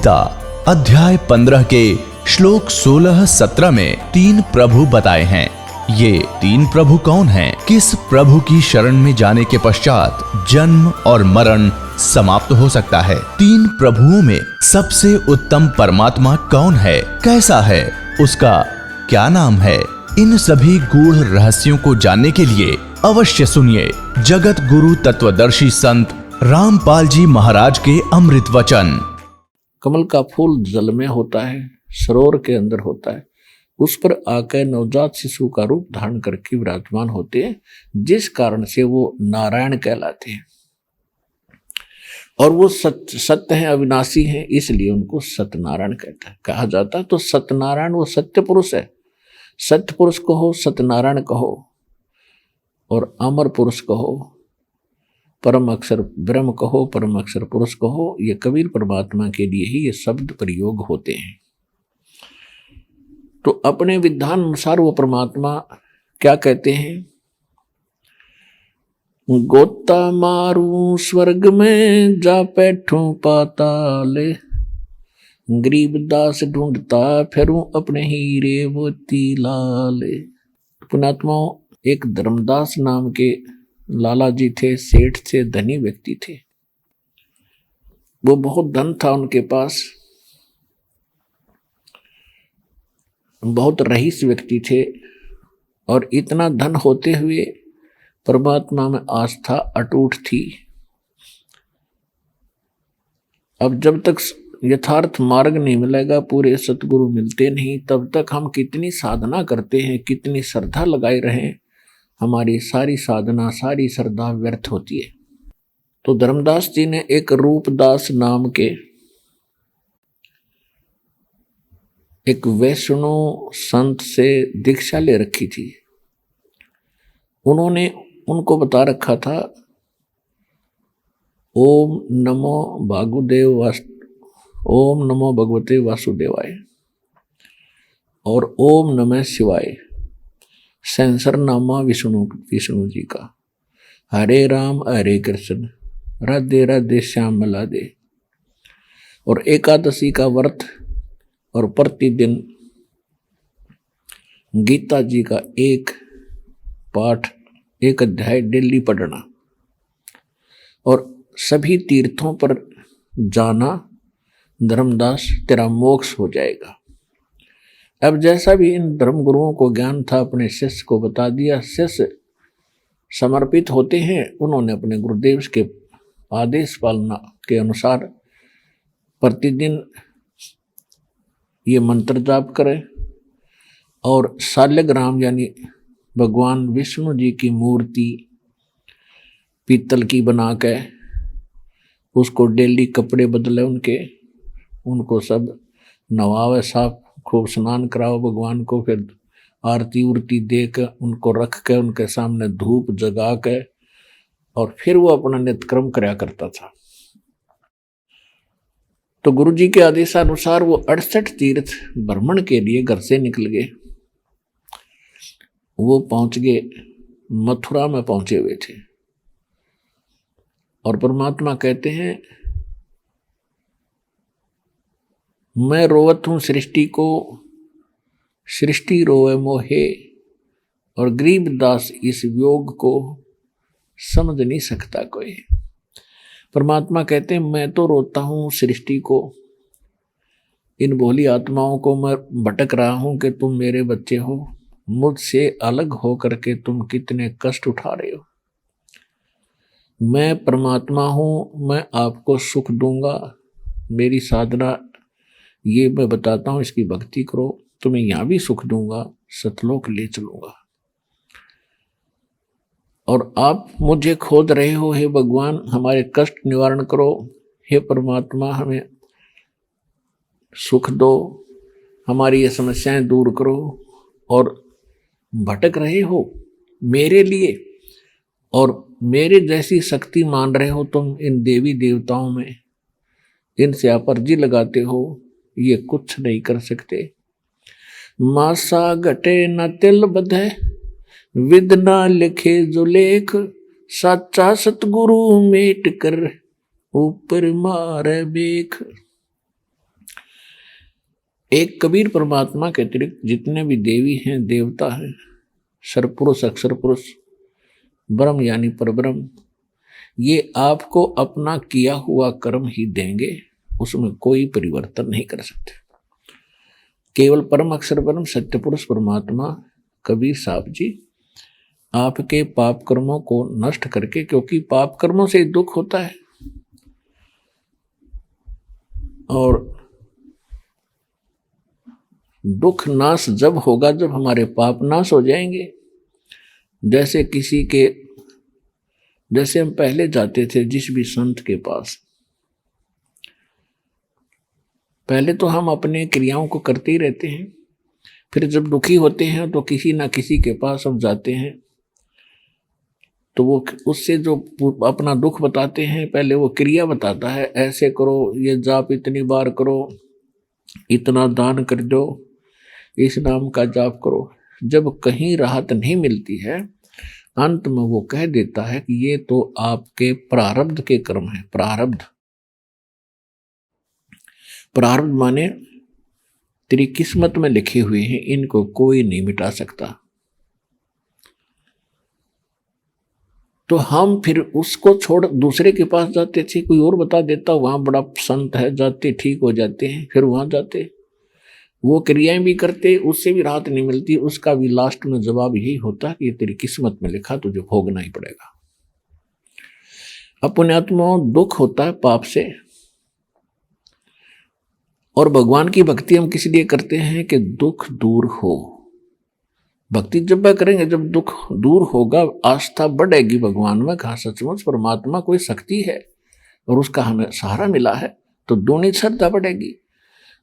गीता अध्याय 15 के श्लोक 16-17 में 3 प्रभु बताए हैं। ये 3 प्रभु कौन हैं? किस प्रभु की शरण में जाने के पश्चात जन्म और मरण समाप्त हो सकता है? 3 प्रभुओं में सबसे उत्तम परमात्मा कौन है? कैसा है? उसका क्या नाम है? इन सभी गूढ़ रहस्यों को जानने के लिए अवश्य सुनिए जगत गुरु तत्वदर्शी संत रामपाल जी महाराज के अमृत वचन। कमल का फूल जल में होता है, सरोवर के अंदर होता है, उस पर आकर नवजात शिशु का रूप धारण करके विराजमान होते हैं, जिस कारण से वो नारायण कहलाते हैं। और वो सत्य हैं, अविनाशी हैं, इसलिए उनको सत्यनारायण कहा जाता है। तो सत्यनारायण वो सत्य पुरुष है। सत्य पुरुष कहो, सत्यनारायण कहो और अमर पुरुष कहो, परम अक्षर ब्रह्म कहो, परम अक्षर पुरुष कहो, ये कबीर परमात्मा के लिए ही ये शब्द प्रयोग होते हैं। तो अपने विधान अनुसार वो परमात्मा क्या कहते हैं? गोता मारू स्वर्ग में जा बैठूं पाताले, गरीब दास ढूंढता फिरूं अपने हीरे मोती लाले। पुण्यात्माओं, एक धर्मदास नाम के लाला जी थे, सेठ थे, धनी व्यक्ति थे। वो बहुत धन था उनके पास, बहुत रईस व्यक्ति थे, और इतना धन होते हुए परमात्मा में आस्था अटूट थी। अब जब तक यथार्थ मार्ग नहीं मिलेगा, पूरे सतगुरु मिलते नहीं, तब तक हम कितनी साधना करते हैं, कितनी श्रद्धा लगाए रहें, हमारी सारी साधना, सारी श्रद्धा व्यर्थ होती है। तो धर्मदास जी ने एक रूपदास नाम के एक वैष्णव संत से दीक्षा ले रखी थी। उन्होंने उनको बता रखा था, ओम नमो भगवते वासुदेवाय और ओम नमः शिवाय, सेंसर नामा विष्णु जी का, हरे राम हरे कृष्ण, राधे राधे श्याम राधे, और एकादशी का व्रत, और प्रतिदिन गीता जी का एक पाठ, एक अध्याय डेली पढ़ना, और सभी तीर्थों पर जाना। धर्मदास, तेरा मोक्ष हो जाएगा। अब जैसा भी इन धर्म गुरुओं को ज्ञान था, अपने शिष्य को बता दिया। शिष्य समर्पित होते हैं। उन्होंने अपने गुरुदेव के आदेश पालना के अनुसार प्रतिदिन ये मंत्र जाप करें, और शालिग्राम यानी भगवान विष्णु जी की मूर्ति पीतल की बना के उसको डेली कपड़े बदले, उनको सब नवावे, साफ खूब स्नान कराओ भगवान को, फिर आरती उरती दे कर उनको रख के उनके सामने धूप जगा के, और फिर वो अपना नित्यक्रम कराया करता था। तो गुरु जी के आदेशानुसार वो 68 तीर्थ भ्रमण के लिए घर से निकल गए। वो पहुंच गए, मथुरा में पहुंचे हुए थे। और परमात्मा कहते हैं, मैं रोवत हूं सृष्टि को, सृष्टि रोए मोहे, और गरीब दास इस वियोग को समझ नहीं सकता कोई। परमात्मा कहते हैं, मैं तो रोता हूं सृष्टि को, इन भोली आत्माओं को मैं भटक रहा हूं कि तुम मेरे बच्चे हो, मुझसे अलग हो करके तुम कितने कष्ट उठा रहे हो। मैं परमात्मा हूं, मैं आपको सुख दूंगा। मेरी साधना ये मैं बताता हूं, इसकी भक्ति करो, तुम्हें यहां भी सुख दूंगा, सतलोक ले चलूंगा। और आप मुझे खोद रहे हो, हे भगवान हमारे कष्ट निवारण करो, हे परमात्मा हमें सुख दो, हमारी ये समस्याएं दूर करो, और भटक रहे हो मेरे लिए, और मेरे जैसी शक्ति मान रहे हो तुम इन देवी देवताओं में, इनसे आप अर्जी लगाते हो, ये कुछ नहीं कर सकते। मासा घटे न तिल बधे, विद ना लिखे जो लेख, सच्चा सतगुरु मेट कर ऊपर मारे बेख। एक कबीर परमात्मा के अतिरिक्त जितने भी देवी हैं, देवता हैं, सरपुरुष, अक्षर पुरुष, ब्रह्म यानी परब्रह्म, ये आपको अपना किया हुआ कर्म ही देंगे, उसमें कोई परिवर्तन नहीं कर सकते। केवल परम अक्षर ब्रह्म सत्य पुरुष परमात्मा कबीर साहब जी आपके पाप कर्मों को नष्ट करके, क्योंकि पाप कर्मों से दुख होता है, और दुख नाश जब होगा जब हमारे पाप नाश हो जाएंगे। जैसे हम पहले जाते थे जिस भी संत के पास, पहले तो हम अपने क्रियाओं को करते ही रहते हैं, फिर जब दुखी होते हैं तो किसी ना किसी के पास हम जाते हैं, तो वो उससे जो अपना दुख बताते हैं, पहले वो क्रिया बताता है, ऐसे करो, ये जाप इतनी बार करो, इतना दान कर दो, इस नाम का जाप करो। जब कहीं राहत नहीं मिलती है, अंत में वो कह देता है कि ये तो आपके प्रारब्ध के कर्म हैं। प्रारब्ध माने तेरी किस्मत में लिखे हुए हैं, इनको कोई नहीं मिटा सकता। तो हम फिर उसको छोड़ दूसरे के पास जाते थे, कोई और बता देता वहां बड़ा संत है, जाते ठीक हो जाते हैं, फिर वहां जाते, वो क्रियाएं भी करते, उससे भी राहत नहीं मिलती, उसका भी लास्ट में जवाब यही होता कि ये तेरी किस्मत में लिखा, तुझे भोगना ही पड़ेगा। अपने आत्मा दुख होता है पाप से, और भगवान की भक्ति हम किस लिए करते हैं कि दुख दूर हो। भक्ति जब वह करेंगे, जब दुख दूर होगा, आस्था बढ़ेगी भगवान में, कहा सचमुच परमात्मा कोई शक्ति है और उसका हमें सहारा मिला है, तो दूनी श्रद्धा बढ़ेगी।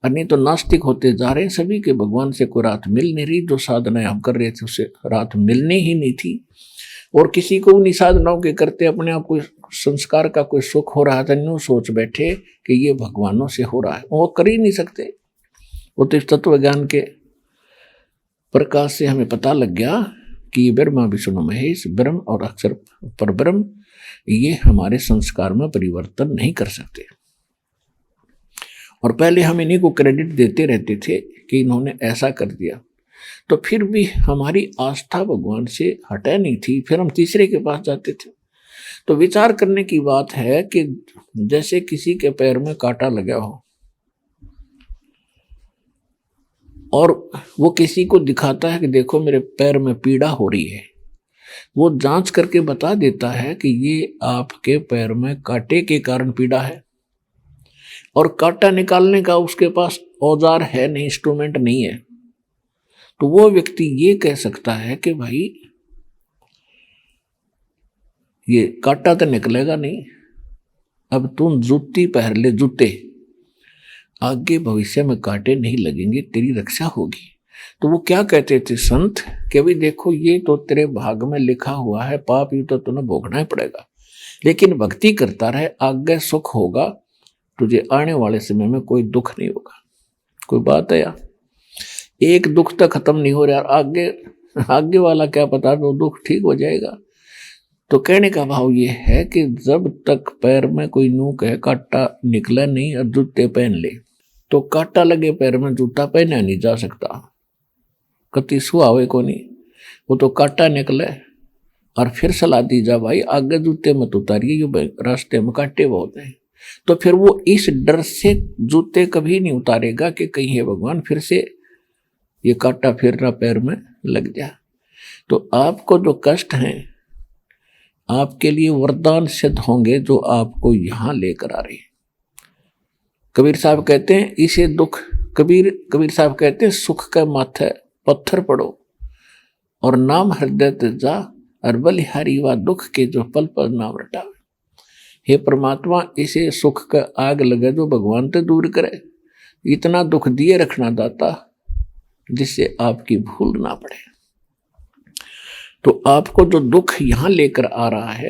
और नहीं तो नास्तिक होते जा रहे हैं सभी के, भगवान से कोई राहत मिल नहीं रही, जो साधनाएं हम कर रहे थे उससे राहत मिलनी ही नहीं थी, और किसी को उन्हीं साधनाओं के करते अपने आप को संस्कार का कोई सुख हो रहा था, न्यू सोच बैठे कि ये भगवानों से हो रहा है, वो कर ही नहीं सकते। वो तो इस तत्व ज्ञान के प्रकाश से हमें पता लग गया कि ये ब्रह्मा विष्णु महेश, ब्रह्म और अक्षर परब्रह्म, ये हमारे संस्कार में परिवर्तन नहीं कर सकते। और पहले हम इन्हीं को क्रेडिट देते रहते थे कि इन्होंने ऐसा कर दिया, तो फिर भी हमारी आस्था भगवान से हटे नहीं थी, फिर हम तीसरे के पास जाते थे। तो विचार करने की बात है कि जैसे किसी के पैर में कांटा लगा हो और वो किसी को दिखाता है कि देखो मेरे पैर में पीड़ा हो रही है, वो जांच करके बता देता है कि ये आपके पैर में कांटे के कारण पीड़ा है, और कांटा निकालने का उसके पास औजार है नहीं, इंस्ट्रूमेंट नहीं है, तो वो व्यक्ति ये कह सकता है कि भाई ये कांटा तो निकलेगा नहीं, अब तुम जूती पहन ले, जूते, आगे भविष्य में कांटे नहीं लगेंगे, तेरी रक्षा होगी। तो वो क्या कहते थे संत कि भाई देखो ये तो तेरे भाग में लिखा हुआ है, पाप ये तो तुम्हें भोगना ही पड़ेगा, लेकिन भक्ति करता रहे, आगे सुख होगा, तुझे आने वाले समय में कोई दुख नहीं होगा। कोई बात है यार, एक दुख तक खत्म नहीं हो रहा, आगे वाला क्या पता वो दुख ठीक हो जाएगा। तो कहने का भाव ये है कि जब तक पैर में कोई नूक है, कांटा निकला नहीं और जूते पहन ले, तो कांटा लगे पैर में जूता पहना नहीं जा सकता, कति सुहावे को नहीं, वो तो कांटा निकले और फिर सलाह दी जा भाई आगे जूते मत उतारिए, ये रास्ते में कांटे बहुत हैं। तो फिर वो इस डर से जूते कभी नहीं उतारेगा कि कहीं है भगवान फिर से ये कांटा फिर ना पैर में लग जाए। तो आपको जो कष्ट हैं आपके लिए वरदान सिद्ध होंगे जो आपको यहां लेकर आ रहे हैं। कबीर साहब कहते हैं इसे दुख, कबीर साहब कहते हैं सुख का माथे पत्थर पड़ो और नाम हृदय तजा, और बलिहारी व दुख के जो पल पल नाम रटावे। हे परमात्मा इसे सुख का आग लगे जो भगवान ते दूर करे, इतना दुख दिए रखना दाता जिससे आपकी भूल ना पड़े। तो आपको जो दुख यहां लेकर आ रहा है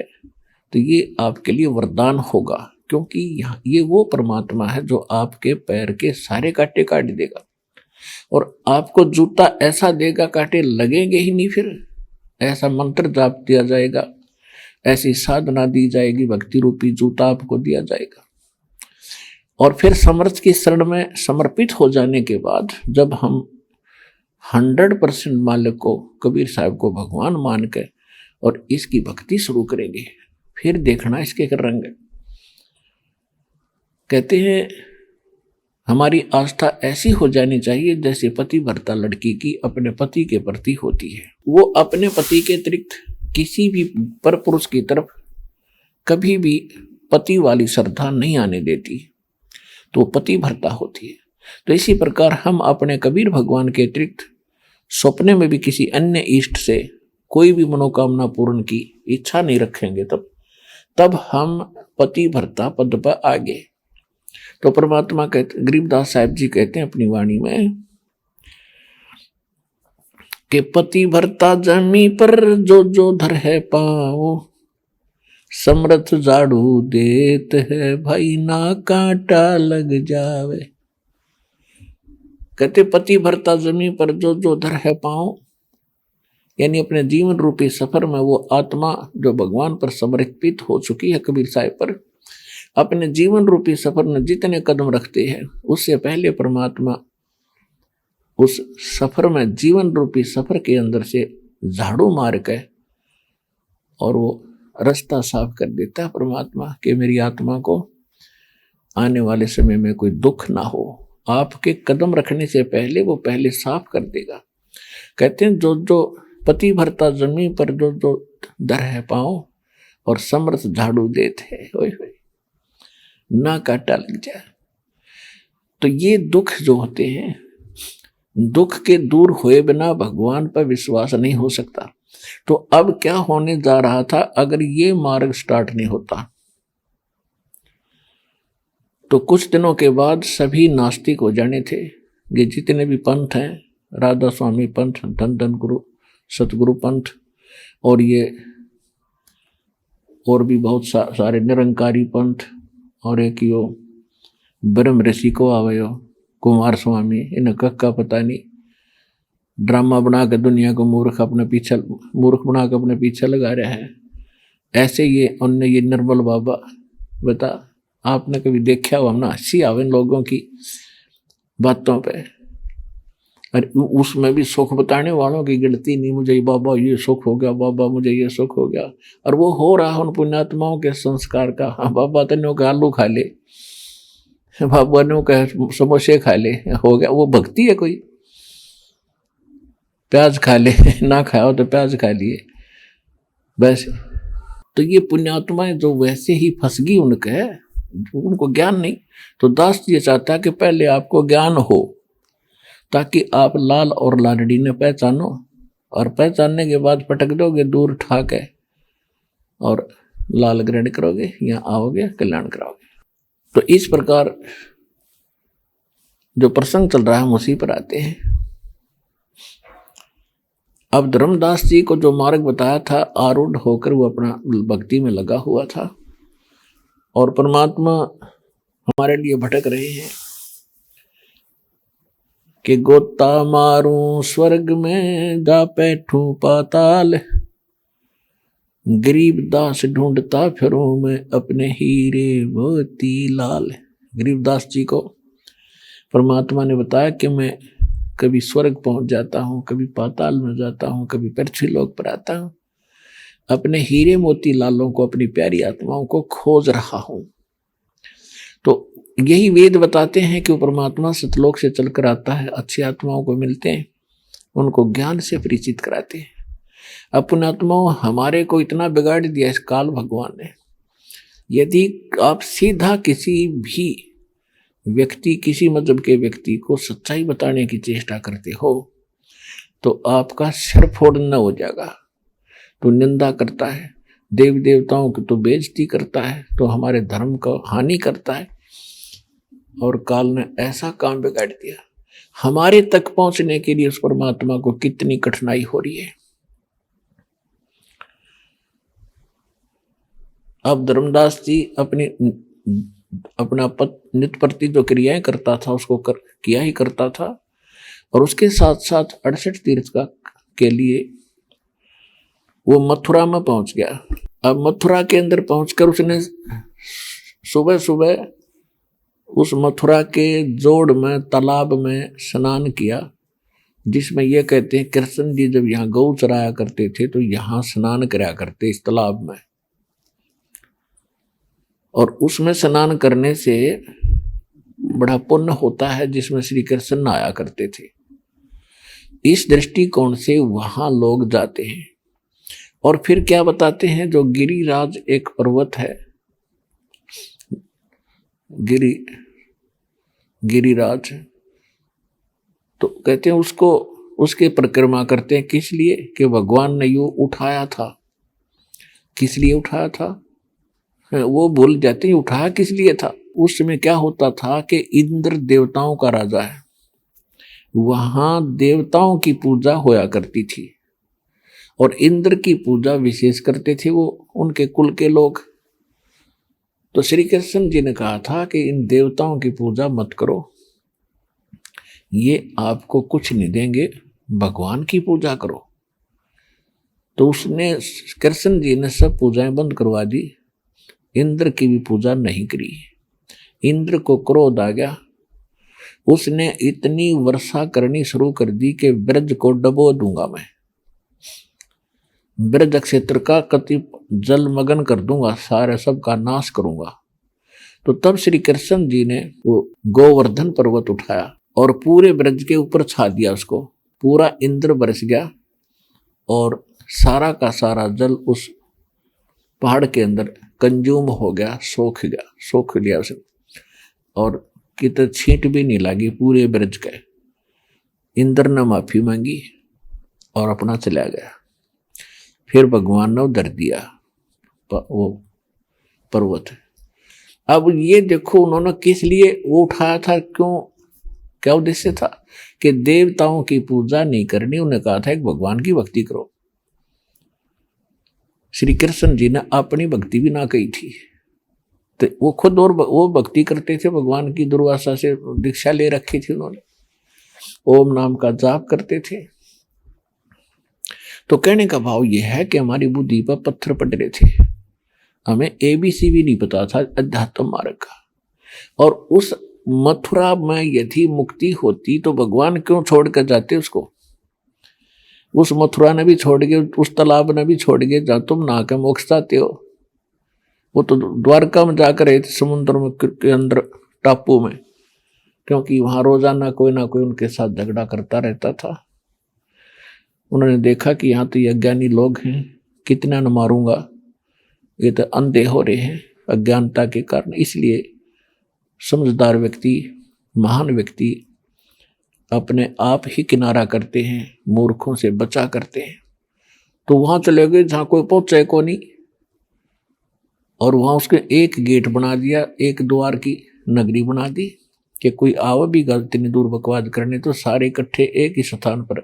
तो ये आपके लिए वरदान होगा, क्योंकि ये वो परमात्मा है जो आपके पैर के सारे कांटे काट देगा, और आपको जूता ऐसा देगा कांटे लगेंगे ही नहीं, फिर ऐसा मंत्र जाप दिया जाएगा, ऐसी साधना दी जाएगी, भक्ति रूपी जूता आपको दिया जाएगा। और फिर समर्थ की शरण में समर्पित हो जाने के बाद जब हम 100% मालिक को, कबीर साहब को भगवान मान के और इसकी भक्ति शुरू करेंगे, फिर देखना इसके रंग। कहते हैं हमारी आस्था ऐसी हो जानी चाहिए जैसे पतिव्रता लड़की की अपने पति के प्रति होती है। वो अपने पति के अतिरिक्त किसी भी पर पुरुष की तरफ कभी भी पति वाली श्रद्धा नहीं आने देती, तो पतिव्रता होती है। तो इसी प्रकार हम अपने कबीर भगवान के अतिरिक्त सपने में भी किसी अन्य इष्ट से कोई भी मनोकामना पूर्ण की इच्छा नहीं रखेंगे, तब हम पतिव्रता पद पर आगे। तो परमात्मा कहते, गरीबदास साहब जी कहते हैं अपनी वाणी में कि पतिव्रता जमी पर जो जो धर है पाओ, समर्थ झाड़ू देत है भाई ना कांटा लग जावे। कहते पतिव्रता जमी पर जो जो धर है पाओ, यानी अपने जीवन रूपी सफर में वो आत्मा जो भगवान पर समर्पित हो चुकी है, कबीर साहिब पर अपने जीवन रूपी सफर में जितने कदम रखते हैं, उससे पहले परमात्मा उस सफर में, जीवन रूपी सफर के अंदर से झाड़ू मार के और वो रास्ता साफ कर देता है परमात्मा कि मेरी आत्मा को आने वाले समय में कोई दुख ना हो। आपके कदम रखने से पहले वो पहले साफ कर देगा। कहते हैं जो जो पतिव्रता जमीन पर जो जो दर है पाओ और समर्थ झाड़ू देते है, होय होय ना कांटा लग जाए। तो ये दुख जो होते हैं, दुख के दूर हुए बिना भगवान पर विश्वास नहीं हो सकता। तो अब क्या होने जा रहा था अगर ये मार्ग स्टार्ट नहीं होता, तो कुछ दिनों के बाद सभी नास्तिक हो जाने थे। ये जितने भी पंथ हैं, राधा स्वामी पंथ, धन धन गुरु, सतगुरु पंथ, और ये और भी बहुत सारे निरंकारी पंथ, और एक यो ब्रह्म ऋषि को आवयो कुमार स्वामी, इन का पता नहीं, ड्रामा बना के दुनिया को मूर्ख बना के अपने पीछे लगा रहे हैं। ऐसे ये उनने ये निर्मल बाबा, बता आपने कभी देखा हो? हमने हंसी आवे इन लोगों की बातों पे, और उसमें भी सुख बताने वालों की गिनती नहीं। मुझे बाबा ये सुख हो गया, बाबा मुझे ये सुख हो गया, और वो हो रहा उन पुण्यात्माओं के संस्कार का। हाँ बाबा तने का आलू खा ले, बाबा ने कहे समोसे खा ले, हो गया। वो भक्ति है कोई? प्याज खा ले, ना खाओ तो प्याज खा लिए बस। तो ये पुण्यात्माएं जो वैसे ही फंस गई उनके, उनको ज्ञान नहीं। तो दास ये चाहता है कि पहले आपको ज्ञान हो ताकि आप लाल और लाडली ने पहचानो, और पहचानने के बाद पटक दोगे दूर ठा के और लाल ग्रहण करोगे, यहाँ आओगे कल्याण कराओगे। तो इस प्रकार जो प्रसंग चल रहा है हम उसी पर आते हैं। अब धर्मदास जी को जो मार्ग बताया था, आरूढ़ होकर वो अपना भक्ति में लगा हुआ था, और परमात्मा हमारे लिए भटक रहे हैं कि गोता मारूं स्वर्ग में जा बैठूं पाताल, गरीबदास ढूंढता फिरूं मैं अपने हीरे मोती लाल। गरीबदास जी को परमात्मा ने बताया कि मैं कभी स्वर्ग पहुंच जाता हूं, कभी पाताल में जाता हूं, कभी पृथ्वीलोक पर आता हूं, अपने हीरे मोती लालों को, अपनी प्यारी आत्माओं को खोज रहा हूं। तो यही वेद बताते हैं कि वो परमात्मा सतलोक से चलकर आता है, अच्छी आत्माओं को मिलते हैं, उनको ज्ञान से परिचित कराते हैं। अपने आत्माओं हमारे को इतना बिगाड़ दिया इस काल भगवान ने। यदि आप सीधा किसी भी व्यक्ति, किसी मजहब के व्यक्ति को सच्चाई बताने की चेष्टा करते हो तो आपका सिर फोड़ना हो जाएगा। तो निंदा करता है, देवी देवताओं की तो बेइज्जती करता है, तो हमारे धर्म को हानि करता है, और काल ने ऐसा काम बिगाड़ दिया। हमारे तक पहुंचने के लिए उस परमात्मा को कितनी कठिनाई हो रही है। अब धर्मदास जी अपना नित्य प्रति जो क्रियाएं करता था उसको किया ही करता था, और उसके साथ साथ 68 तीर्थ के लिए वो मथुरा में पहुंच गया। अब मथुरा के अंदर पहुंचकर उसने सुबह सुबह उस मथुरा के जोड़ में तालाब में स्नान किया, जिसमें ये कहते हैं कृष्ण जी जब यहाँ गौ चराया करते थे तो यहाँ स्नान कराया करते इस तालाब में, और उसमें स्नान करने से बड़ा पुण्य होता है, जिसमें श्री कृष्ण नहाया करते थे। इस दृष्टिकोण से वहां लोग जाते हैं। और फिर क्या बताते हैं, जो गिरिराज एक पर्वत है, गिरिराज, तो कहते हैं उसको, उसके परिक्रमा करते हैं। किस लिए? कि भगवान ने यो उठाया था। किस लिए उठाया था वो भूल जाते हैं, उठाया किस लिए था। उस समय क्या होता था कि इंद्र देवताओं का राजा है, वहां देवताओं की पूजा होया करती थी, और इंद्र की पूजा विशेष करते थे वो उनके कुल के लोग। तो श्री कृष्ण जी ने कहा था कि इन देवताओं की पूजा मत करो, ये आपको कुछ नहीं देंगे, भगवान की पूजा करो। तो उसने, कृष्ण जी ने सब पूजाएं बंद करवा दी, इंद्र की भी पूजा नहीं करी। इंद्र को क्रोध आ गया, उसने इतनी वर्षा करनी शुरू कर दी कि ब्रज को डबो दूंगा मैं, ब्रज क्षेत्र का कति जलमग्न कर दूंगा, सारे सबका नाश करूंगा। तो तब श्री कृष्ण जी ने वो गोवर्धन पर्वत उठाया और पूरे ब्रज के ऊपर छा दिया उसको, पूरा इंद्र बरस गया और सारा का सारा जल उस पहाड़ के अंदर कंज्यूम हो गया, सोख लिया उसने, और कितने छींट भी नहीं लगी पूरे ब्रज के। इंद्र ने माफी मांगी और अपना चला गया। फिर भगवान ने उधर दिया वो पर्वत। अब ये देखो उन्होंने किस लिए वो उठाया था, क्यों, क्या उद्देश्य था? कि देवताओं की पूजा नहीं करनी, उन्हें कहा था एक भगवान की भक्ति करो। श्री कृष्ण जी ने अपनी भक्ति भी ना कही थी, तो वो खुद और वो भक्ति करते थे भगवान की, दुर्वासा से दीक्षा ले रखी थी उन्होंने, ओम नाम का जाप करते थे। तो कहने का भाव यह है कि हमारी बुद्धि पर पत्थर पड़ रहे थे, हमें ABC भी नहीं पता था अध्यात्म मार्ग का। और उस मथुरा में यदि मुक्ति होती तो भगवान क्यों छोड़ कर जाते उसको? उस मथुरा ने भी छोड़ के, उस तालाब ने भी छोड़ के, जहाँ तुम नहा के मोक्ष चाहते हो। वो तो द्वारका में जाकर रहे थे, समुद्र में के अंदर टापू में, क्योंकि वहां रोजाना कोई ना कोई उनके साथ झगड़ा करता रहता था। उन्होंने देखा कि यहाँ तो ये अज्ञानी लोग हैं, कितना न मारूंगा, ये तो अंधे हो रहे हैं अज्ञानता के कारण। इसलिए समझदार व्यक्ति, महान व्यक्ति अपने आप ही किनारा करते हैं, मूर्खों से बचा करते हैं। तो वहां चले गए जहां कोई पहुंचे को नहीं, और वहां उसके एक गेट बना दिया, एक द्वार की नगरी बना दी कि कोई आवे भी गलती नहीं दूर बकवाद करने तो सारे इकट्ठे एक ही स्थान पर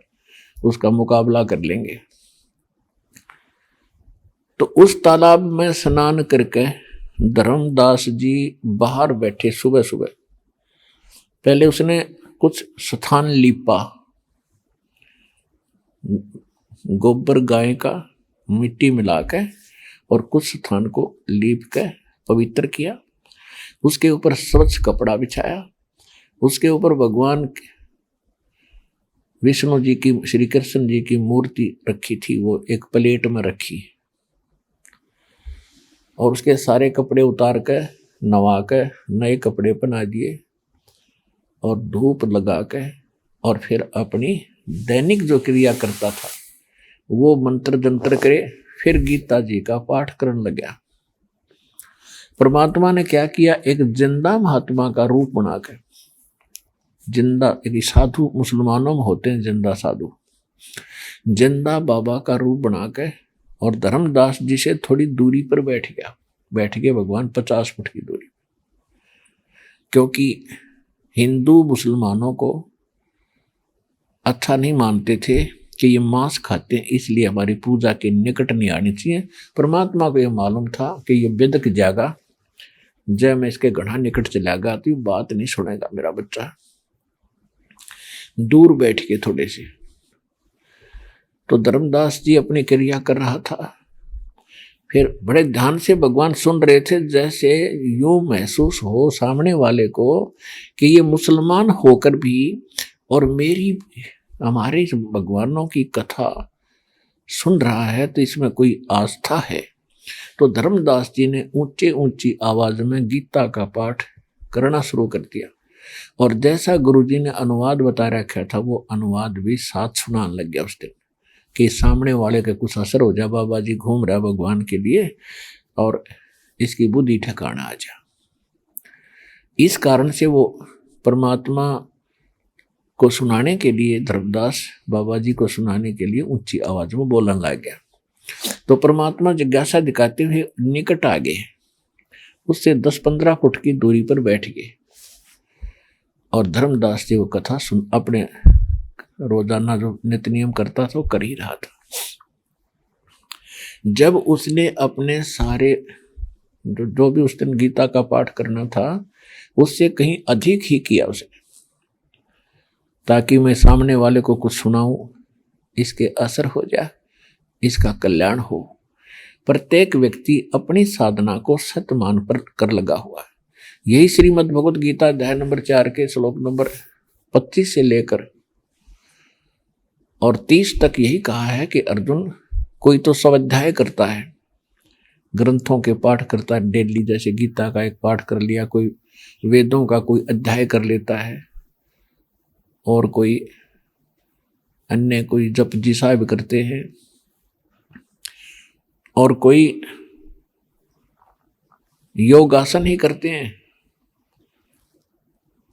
उसका मुकाबला कर लेंगे। तो उस तालाब में स्नान करके धर्मदास जी बाहर बैठे सुबह सुबह। पहले उसने कुछ स्थान लीपा, गोबर गाय का मिट्टी मिला के और कुछ स्थान को लीप के पवित्र किया। उसके ऊपर स्वच्छ कपड़ा बिछाया, उसके ऊपर भगवान विष्णु जी की, श्री कृष्ण जी की मूर्ति रखी थी, वो एक प्लेट में रखी, और उसके सारे कपड़े उतार के नवा के नए कपड़े पहना दिए और धूप लगा के, और फिर अपनी दैनिक जो क्रिया करता था वो मंत्र जंत्र करे, फिर गीता जी का पाठ करने लगा। परमात्मा ने क्या किया, एक जिंदा महात्मा का रूप बना के, जिंदा एक साधु मुसलमानों में होते हैं जिंदा साधु, जिंदा बाबा का रूप बना के, और धर्मदास जी से थोड़ी दूरी पर बैठ गए भगवान 50 फुट की दूरी, क्योंकि हिंदू मुसलमानों को अच्छा नहीं मानते थे कि ये मांस खाते हैं, इसलिए हमारी पूजा के निकट नहीं आनी चाहिए। परमात्मा को यह मालूम था कि ये बिदक जाएगा, जब मैं इसके घना निकट चला गया तो बात नहीं सुनेगा मेरा बच्चा। दूर बैठ के थोड़े से, तो धर्मदास जी अपनी क्रिया कर रहा था। फिर बड़े ध्यान से भगवान सुन रहे थे, जैसे यूं महसूस हो सामने वाले को कि ये मुसलमान होकर भी और मेरी हमारे भगवानों की कथा सुन रहा है तो इसमें कोई आस्था है। तो धर्मदास जी ने ऊंचे ऊंची आवाज में गीता का पाठ करना शुरू कर दिया, और जैसा गुरुजी ने अनुवाद बता रखा था वो अनुवाद भी साथ सुनाने लग गया उस दिन, कि सामने वाले का कुछ असर हो जाए, बाबा जी घूम रहा भगवान के लिए और इसकी बुद्धि ठिकाना आ जा। इस कारण से वो परमात्मा को सुनाने के लिए, धर्मदास बाबा जी को सुनाने के लिए ऊंची आवाज में बोलने लग गया। तो परमात्मा जिज्ञासा दिखाते हुए निकट आ गए, उससे 10-15 फुट की दूरी पर बैठ गए और धर्मदास जी वो कथा सुन, अपने रोजाना जो नित्य नियम करता था वो कर ही रहा था। जब उसने अपने सारे जो भी उस दिन गीता का पाठ करना था उससे कहीं अधिक ही किया उसे, ताकि मैं सामने वाले को कुछ सुनाऊं, इसके असर हो जाए, इसका कल्याण हो। प्रत्येक व्यक्ति अपनी साधना को सत्य पर कर लगा हुआ है। यही श्रीमद् भगवत गीता अध्याय नंबर 4 के श्लोक नंबर 25 से लेकर और 30 तक यही कहा है कि अर्जुन, कोई तो स्वाध्याय करता है, ग्रंथों के पाठ करता है डेली, जैसे गीता का एक पाठ कर लिया, कोई वेदों का कोई अध्याय कर लेता है, और कोई अन्य कोई जप जी साहब करते हैं, और कोई योगासन ही करते हैं,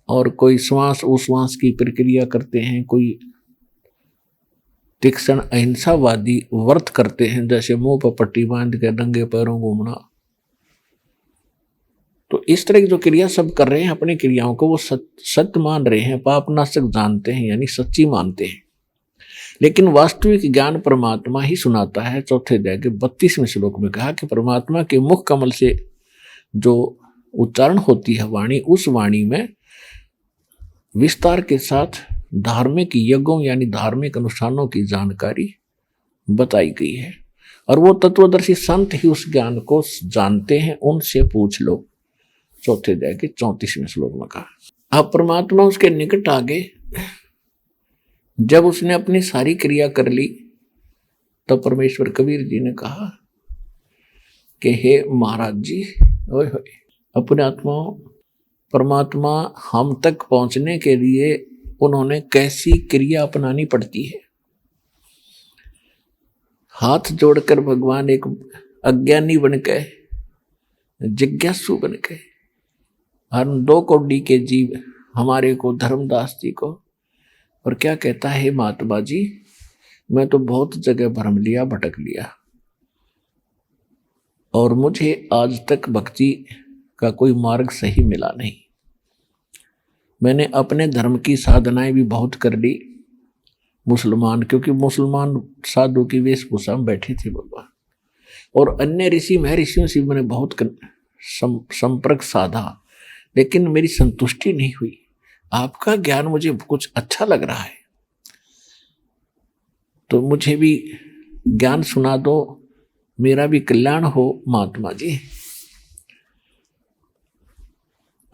और कोई श्वास उश्वास की प्रक्रिया करते हैं, कोई तीक्ष्ण अहिंसावादी व्रत करते हैं, जैसे मुंह पर पट्टी बांध के नंगे पैरों घूमना। तो इस तरह की जो क्रिया सब कर रहे हैं, अपनी क्रियाओं को वो सत्य मान रहे हैं, पाप नाशक जानते हैं, यानी सच्ची मानते हैं। लेकिन वास्तविक ज्ञान परमात्मा ही सुनाता है। चौथे अध्याय के 32वें श्लोक में कहा कि परमात्मा के मुख कमल से जो उच्चारण होती है वाणी, उस वाणी में विस्तार के साथ धार्मिक यज्ञों यानी धार्मिक अनुष्ठानों की जानकारी बताई गई है, और वो तत्वदर्शी संत ही उस ज्ञान को जानते हैं, उनसे पूछ लो। चौथे अध्याय के 34वें श्लोक में कहा। अब परमात्मा उसके निकट आ गए। जब उसने अपनी सारी क्रिया कर ली तो परमेश्वर कबीर जी ने कहा कि हे महाराज जी, ओए होए, अपने आत्माओं, परमात्मा हम तक पहुंचने के लिए उन्होंने कैसी क्रिया अपनानी पड़ती है। हाथ जोड़कर भगवान एक अज्ञानी बन के, जिज्ञासु बन के, हम 2 कौड़ी के जीव हमारे को, धर्मदास जी को, और क्या कहता है, महात्मा जी मैं तो बहुत जगह भ्रम लिया, भटक लिया, और मुझे आज तक भक्ति का कोई मार्ग सही मिला नहीं। मैंने अपने धर्म की साधनाएं भी बहुत कर ली, मुसलमान, क्योंकि मुसलमान साधु की वेशभूषा में बैठे थे भगवान, और अन्य ऋषि महर्षियों से मैंने बहुत संपर्क साधा, लेकिन मेरी संतुष्टि नहीं हुई। आपका ज्ञान मुझे कुछ अच्छा लग रहा है, तो मुझे भी ज्ञान सुना दो, मेरा भी कल्याण हो महात्मा जी।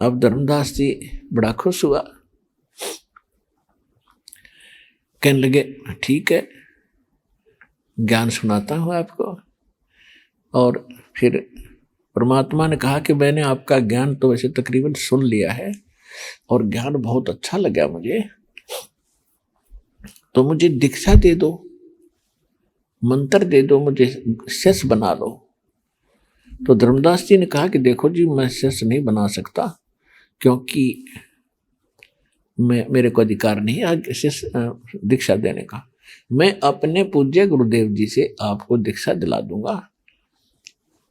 अब धर्मदास जी बड़ा खुश हुआ, कहने लगे ठीक है, ज्ञान सुनाता हूं आपको। और फिर परमात्मा ने कहा कि मैंने आपका ज्ञान तो वैसे तकरीबन सुन लिया है, और ज्ञान बहुत अच्छा लगा मुझे, तो मुझे दीक्षा दे दो, मंत्र दे दो, मुझे शिष्य बना लो। तो धर्मदास जी ने कहा कि देखो जी, मैं शिष्य नहीं बना सकता, क्योंकि मेरे को अधिकार नहीं है शिष्य दीक्षा देने का। मैं अपने पूज्य गुरुदेव जी से आपको दीक्षा दिला दूंगा।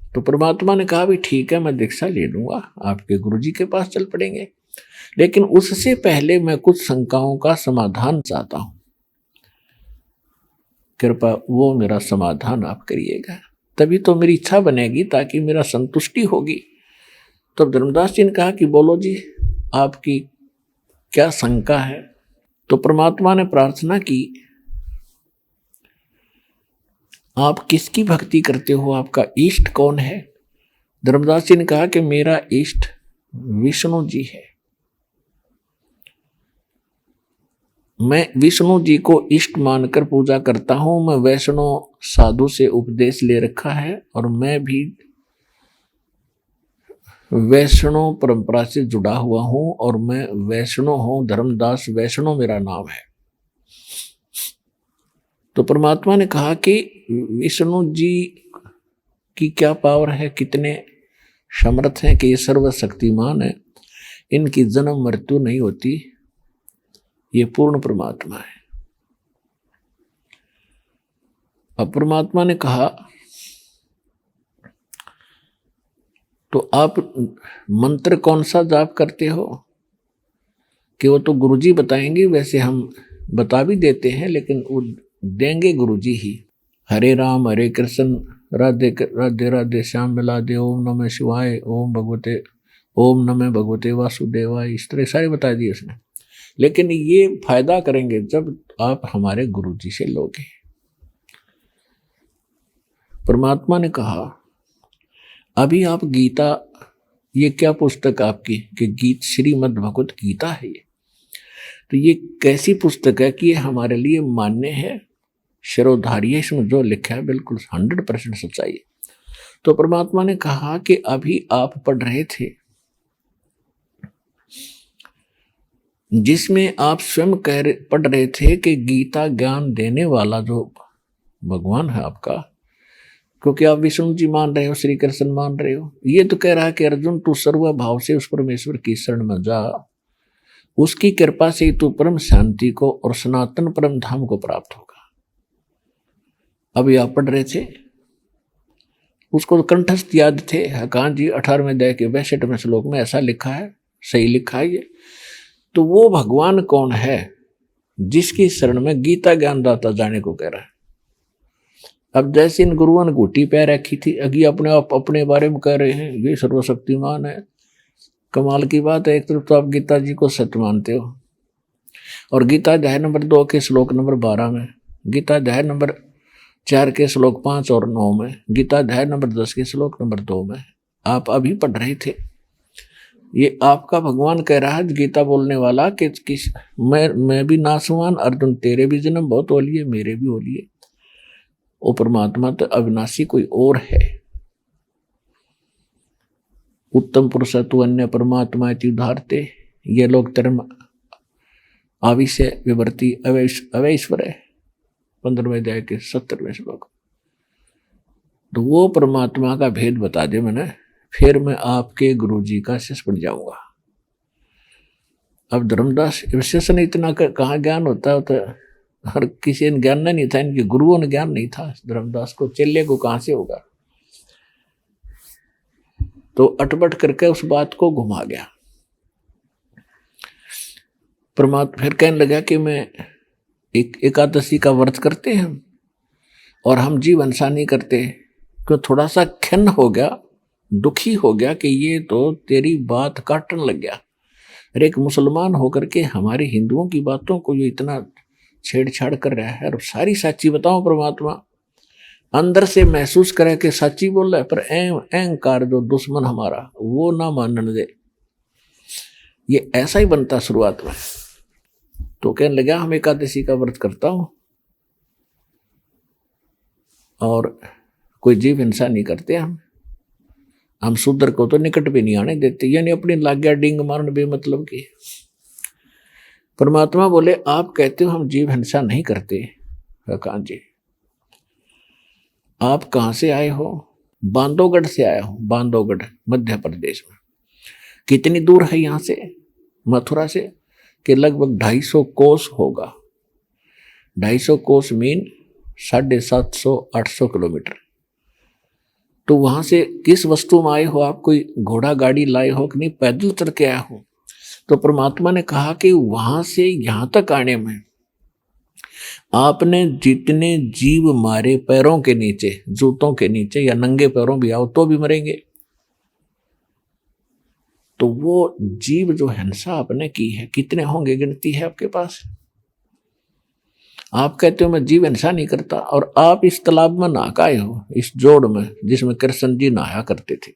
तो परमात्मा ने कहा भी ठीक है, मैं दीक्षा ले लूंगा, आपके गुरुजी के पास चल पड़ेंगे, लेकिन उससे पहले मैं कुछ शंकाओं का समाधान चाहता हूं। कृपा वो मेरा समाधान आप करिएगा, तभी तो मेरी इच्छा बनेगी, ताकि मेरा संतुष्टि होगी। तो धर्मदास जी ने कहा कि बोलो जी, आपकी क्या शंका है। तो परमात्मा ने प्रार्थना की आप किसकी भक्ति करते हो, आपका इष्ट कौन है? धर्मदास जी ने कहा कि मेरा इष्ट विष्णु जी है। मैं विष्णु जी को इष्ट मानकर पूजा करता हूं। मैं वैष्णव साधु से उपदेश ले रखा है और मैं भी वैष्णव परंपरा से जुड़ा हुआ हूं और मैं वैष्णव हूं। धर्मदास वैष्णव मेरा नाम है। तो परमात्मा ने कहा कि विष्णु जी की क्या पावर है, कितने समर्थ हैं कि ये सर्वशक्तिमान है, इनकी जन्म मृत्यु नहीं होती, ये पूर्ण परमात्मा है। अब परमात्मा ने कहा तो आप मंत्र कौन सा जाप करते हो? कि वो तो गुरुजी बताएंगे, वैसे हम बता भी देते हैं लेकिन वो देंगे गुरुजी ही। हरे राम हरे कृष्ण राधे राधे राधे श्याम मिलादे, ओम नमः शिवाय, ओम नमः भगवते वासुदेवाय, इस तरह सारे बता दिए उसने। लेकिन ये फायदा करेंगे जब आप हमारे गुरुजी से लोगे। परमात्मा ने कहा अभी आप गीता, ये क्या पुस्तक आपकी कि गीत श्रीमद् भगवत गीता है ये, तो ये कैसी पुस्तक है कि ये हमारे लिए मान्य है, शिरोधार्य है, इसमें जो लिखा है बिल्कुल 100% सच्चाई है। तो परमात्मा ने कहा कि अभी आप पढ़ रहे थे जिसमें आप स्वयं पढ़ रहे थे कि गीता ज्ञान देने वाला जो भगवान है आपका, क्योंकि आप विष्णु जी मान रहे हो, श्री कृष्ण मान रहे हो, ये तो कह रहा है कि अर्जुन तू सर्व भाव से उस परमेश्वर की शरण में जा, उसकी कृपा से तू परम शांति को और सनातन परम धाम को प्राप्त होगा। अभी आप पढ़ रहे थे, उसको कंठस्थ याद थे। हकान जी 18वें अध्याय के 62वें श्लोक में ऐसा लिखा है, सही लिखा है ये। तो वो भगवान कौन है जिसकी शरण में गीता ज्ञानदाता जाने को कह रहा है। अब जैसे इन गुरुओं ने घुटी पैर रखी थी, अगी अपने आप अपने बारे में कह रहे हैं ये सर्वशक्तिमान है। कमाल की बात है, एक तरफ तो आप गीता जी को सत्य मानते हो और गीता अध्याय नंबर 2 के श्लोक नंबर 12 में, गीता अध्याय नंबर 4 के श्लोक 5 और 9 में, गीता अध्याय नंबर 10 के श्लोक नंबर 2 में आप अभी पढ़ रहे थे। ये आपका भगवान कह रहा है गीता बोलने वाला कि मैं भी नासवान, अर्जुन तेरे भी जन्म बहुत हो लिए, मेरे भी हो लिए। वो परमात्मा तो अविनाशी कोई और है। उत्तम पुरुष तु अन्य परमात्मा उदाहरते, ये लोग धर्म आविष्य विवर्ती अवैश्वर है, 15वें अध्याय के 70वें श्लोक। तो वो परमात्मा का भेद बता दे मैंने, फिर मैं आपके गुरुजी का शिष्य बन जाऊंगा। अब धर्मदास विशेषण इतना कहाँ ज्ञान होता है, हर किसी ने ज्ञान नहीं था, इनके गुरुओं ने ज्ञान नहीं था। धर्मदास को चेले को कहां से होगा। तो अटपट करके उस बात को घुमा गया। परमात्मा फिर कहने लगा कि मैं एकादशी का व्रत करते हैं और हम जीव हिंसा नहीं करते, क्यों थोड़ा सा खिन्न हो गया, दुखी हो गया कि ये तो तेरी बात काटने लग गया। अरे एक मुसलमान होकर के हमारे हिंदुओं की बातों को ये इतना छेड़छाड़ कर रहा है, और सारी सच्ची बताओ परमात्मा अंदर से महसूस करे कि सच्ची बोल रहा है, पर अहंकार जो दुश्मन हमारा वो ना मानने दे। ये ऐसा ही बनता शुरुआत में। तो कहने लगा हम एकादशी का व्रत करता हूं और कोई जीव हिंसा नहीं करते, हम शूद्र को तो निकट भी नहीं आने देते, यानी अपनी लाग्या डिंग मारन बेमतलब की। परमात्मा बोले आप कहते हो हम जीव हिंसा नहीं करते, कान जी आप कहां से आए हो? बांधवगढ़ से आया हूं, बांधवगढ़ मध्य प्रदेश में। कितनी दूर है यहां से, मथुरा से? कि लगभग 250 कोस होगा। 250 कोस मीन 750-800 किलोमीटर। तो वहां से किस वस्तु में आए हो आप? कोई घोड़ा गाड़ी लाए हो कि नहीं, पैदल चल के आया हो? तो परमात्मा ने कहा कि वहां से यहां तक आने में आपने जितने जीव मारे पैरों के नीचे, जूतों के नीचे, या नंगे पैरों भी आओ तो भी मरेंगे। तो वो जीव जो हिंसा आपने की है कितने होंगे, गिनती है आपके पास? आप कहते हो मैं जीव हिंसा नहीं करता, और आप इस तालाब में नहा आए हो, इस जोड़ में जिसमें कृष्ण जी नहाया करते थे,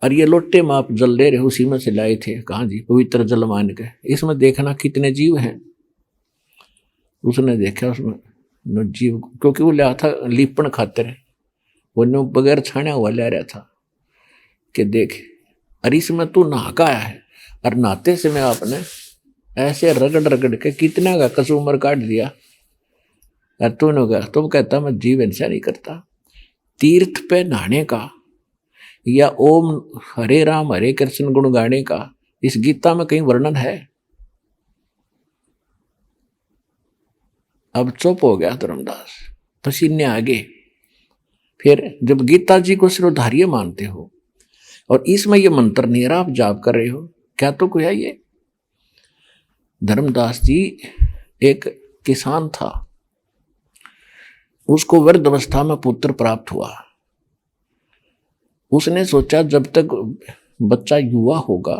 और ये लोटे में आप जल ले रहे हो, उसी में से लाए थे, कहाँ जी, पवित्र जल मान के, इसमें देखना कितने जीव हैं। उसने देखा उसमें न जीव, क्योंकि वो लिया था लीपण खातिर, वो न बगैर छाणा हुआ ले रहा था कि देख, और इसमें तू नहा का आया है, और नहाते समय आपने ऐसे रगड़ रगड़ के कितना का कसूमर काट दिया, और तूने कहा, तुम कहता मैं जीव हिंसा नहीं करता। तीर्थ पे नहाने का या ओम हरे राम हरे कृष्ण गुण गाने का इस गीता में कहीं वर्णन है? अब चुप हो गया धर्मदास, पसीने आगे। फिर जब गीता जी को सिरोधार्य मानते हो और इसमें ये मंत्र नहीं आप जाप कर रहे हो, क्या तो कोई है ये? धर्मदास जी एक किसान था, उसको वृद्ध अवस्था में पुत्र प्राप्त हुआ। उसने सोचा जब तक बच्चा युवा होगा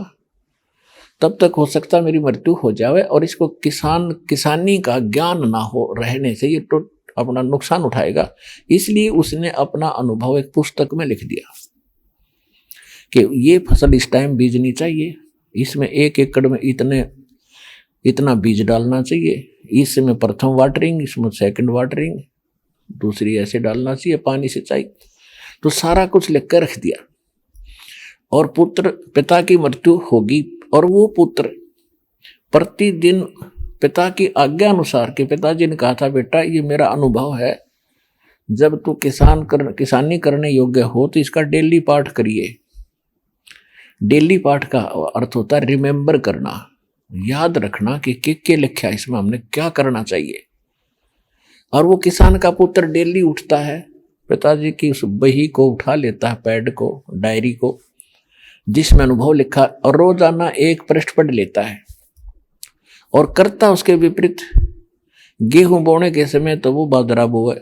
तब तक हो सकता मेरी मृत्यु हो जाए, और इसको किसानी का ज्ञान ना हो रहने से ये तो अपना नुकसान उठाएगा। इसलिए उसने अपना अनुभव एक पुस्तक में लिख दिया कि ये फसल इस टाइम बीजनी चाहिए, इसमें 1 एकड़ में इतना बीज डालना चाहिए, इसमें प्रथम वाटरिंग, इसमें सेकंड वाटरिंग, दूसरी ऐसे डालना चाहिए, पानी सिंचाई, तो सारा कुछ लिख कर रख दिया। और पिता की मृत्यु होगी, और वो पुत्र प्रतिदिन पिता की आज्ञा अनुसार के पिताजी ने कहा था, बेटा ये मेरा अनुभव है, जब तू किसानी करने योग्य हो तो इसका डेली पाठ करिए। डेली पाठ का अर्थ होता है रिमेंबर करना, याद रखना कि क्या लिखा है इसमें, हमने क्या करना चाहिए। और वो किसान का पुत्र डेली उठता है, पिताजी की उस बही को उठा लेता है, पैड को, डायरी को जिसमें अनुभव लिखा, और रोजाना एक पृष्ठ पढ़ लेता है और करता उसके विपरीत। गेहूं बोने के समय तो वो बाजरा बोए,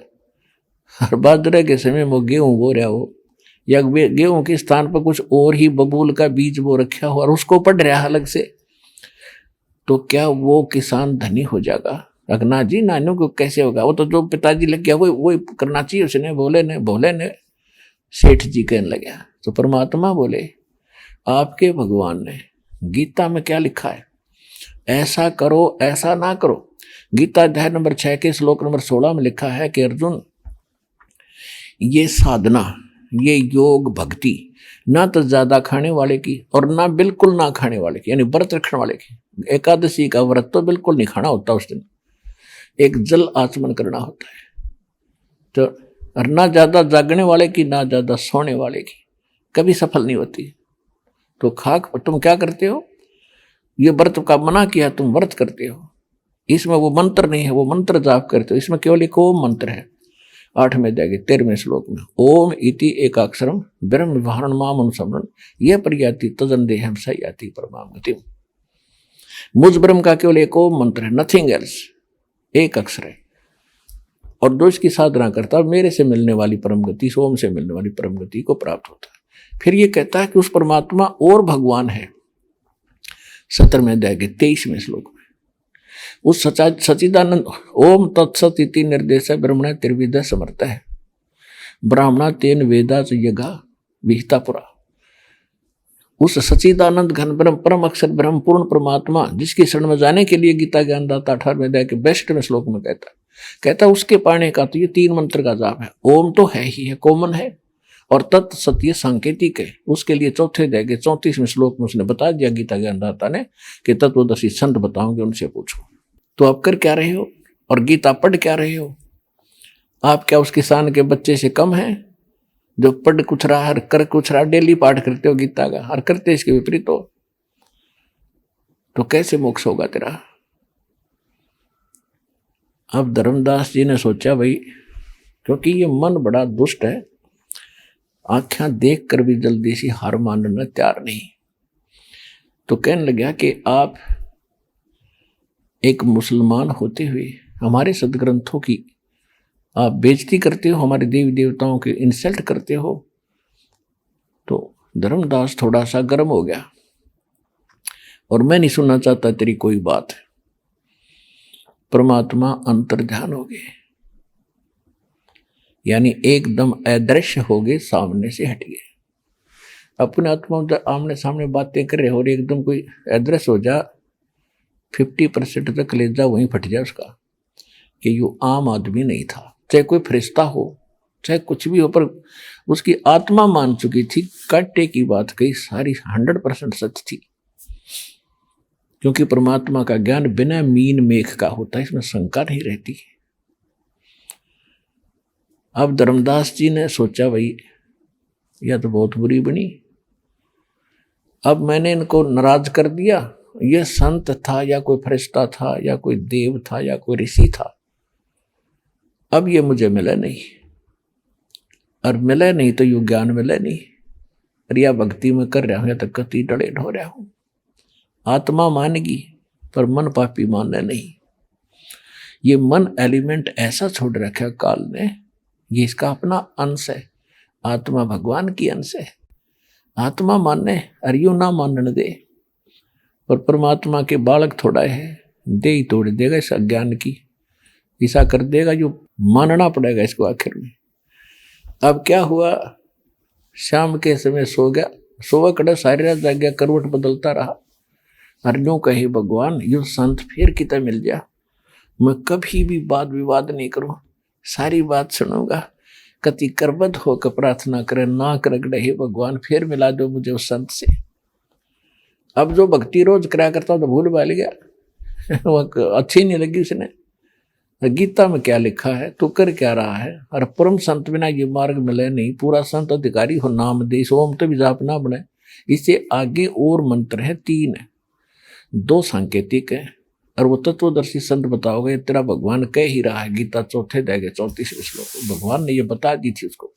और बाजरे के समय वो गेहूं बो रहा हो, या गेहूं के स्थान पर कुछ और ही बबूल का बीज बो रखा हो और उसको पढ़ रहा अलग से, तो क्या वो किसान धनी हो जाएगा? रघना जी नानों को कैसे होगा? वो तो जो पिताजी लग गया वो करना चाहिए उसने। भोले ने सेठ जी कहने लगे, तो परमात्मा बोले आपके भगवान ने गीता में क्या लिखा है, ऐसा करो ऐसा ना करो। गीता अध्याय नंबर 6 के श्लोक नंबर 16 में लिखा है कि अर्जुन, ये साधना, ये योग भक्ति ना तो ज्यादा खाने वाले की और ना बिल्कुल ना खाने वाले की, यानी व्रत रखने वाले की। एकादशी का व्रत तो बिल्कुल नहीं खाना होता उस दिन, एक जल आचमन करना होता है। तो और ना ज्यादा जागने वाले की ना ज्यादा सोने वाले की, कभी सफल नहीं होती। तो तुम क्या करते हो, ये व्रत का मना किया, तुम व्रत करते हो, इसमें वो मंत्र नहीं है, वो मंत्र जाप करते हो। इसमें केवल एक ओम मंत्र है। 8वें अध्याय के 13वें श्लोक में ओम इति एकाक्षरम ब्रह्म विवरण माम अनुसमरण यह प्रयाति तजन देहम सयाति परमाम गतिम। मुझ ब्रह्म का केवल एक ओम मंत्र है, नथिंग एल्स, एक अक्षर है। और जो इसकी साधना करता मेरे से मिलने वाली परम गति, सोम से मिलने वाली परम गति को प्राप्त होता है। फिर ये कहता है कि उस परमात्मा और भगवान है। 17वें अध्याय के 23वें श्लोक में उस सचिदानंद ओम तत्सत इति निर्देश ब्रह्मण त्रिविध समर्थ है ब्राह्मणा तेन वेदा यज्ञा विहिता पुरा। उस सचिदानंद घन ब्रह्म परम अक्षर ब्रह्म पूर्ण परमात्मा जिसकी शरण में जाने के लिए गीता ज्ञान दाता 18वें अध्याय के 62वें श्लोक में कहता उसके पाने का तो ये 3 मंत्र का जाप है। ओम तो है ही है, कॉमन है, और तत् सत्य सांकेतिक है। उसके लिए 4थे अध्याय के 34वें श्लोक में उसने बता दिया गीता ज्ञानदाता ने कि तत्वदर्शी संत बताओगे उनसे पूछो। तो आप कर क्या रहे हो और गीता पढ़ क्या रहे हो? आप क्या उस किसान के बच्चे से कम हैं जो पढ़ कुछ रहा हर कर कुछ रहा, डेली पाठ करते हो गीता का, हर करते इसके विपरीत हो, तो कैसे मोक्ष होगा तेरा? अब धर्मदास जी ने सोचा भाई, क्योंकि ये मन बड़ा दुष्ट है, आंखें देख कर भी जल्दी सी हार मानना तैयार नहीं, तो कहने लगा कि आप एक मुसलमान होते हुए हमारे सदग्रंथों की आप बेइज्जती करते हो, हमारे देवी देवताओं की इंसल्ट करते हो। तो धर्मदास थोड़ा सा गर्म हो गया और मैं नहीं सुनना चाहता तेरी कोई बात। परमात्मा अंतर्ध्यान हो गए, यानी एकदम अदृश्य हो गए, सामने से हट गए। अपने आत्मा आमने सामने बातें कर रहे हो और एकदम कोई अदृश्य हो जा, 50% तक कलेजा वहीं फट जाए उसका, कि यू आम आदमी नहीं था, चाहे कोई फरिश्ता हो, चाहे कुछ भी हो, पर उसकी आत्मा मान चुकी थी, काटे की बात कही सारी 100% सच थी। क्योंकि परमात्मा का ज्ञान बिना मीन मेख का होता है, इसमें शंका नहीं रहती। अब धर्मदास जी ने सोचा, भाई यह तो बहुत बुरी बनी, अब मैंने इनको नाराज कर दिया। यह संत था या कोई फरिश्ता था या कोई देव था या कोई ऋषि था, अब ये मुझे मिला नहीं, और मिला नहीं तो यू ज्ञान मिला नहीं, और या भक्ति में कर रहा हूं या तो कति डड़े ढो रहा हूं। आत्मा मानेगी पर मन पापी मानना नहीं। ये मन एलिमेंट ऐसा छोड़ रखा काल ने, ये इसका अपना अंश है, आत्मा भगवान की अंश है। आत्मा माने अरियो ना मानने दे, पर परमात्मा के बालक थोड़ा है, दे ही तोड़ देगा इस अज्ञान की, ऐसा कर देगा जो मानना पड़ेगा इसको आखिर में। अब क्या हुआ, शाम के समय सो गया, सोवा कड़ा सारी रात जाग गया, करवट बदलता रहा। अर्जों कहे भगवान यू संत फिर कितना मिल जा, मैं कभी भी वाद विवाद नहीं करूं, सारी बात सुनूंगा, कति करबद्ध होकर प्रार्थना करे, नाक रगड़े, हे भगवान फिर मिला दो मुझे उस संत से। अब जो भक्ति रोज करा करता तो भूल भाल गया, वो अच्छी नहीं लगी उसने। गीता में क्या लिखा है, तू कर क्या रहा है, और परम संत बिना ये मार्ग मिले नहीं, पूरा संत अधिकारी हो नाम दे, ओम तो भी जाप ना बने। इससे आगे और मंत्र है 3 है, 2 सांकेतिक है, और वो तत्वदर्शी संत बताओगे तेरा भगवान कह ही रहा है, गीता 4th अध्याय 34वें श्लोक, भगवान ने ये बता दी थी उसको।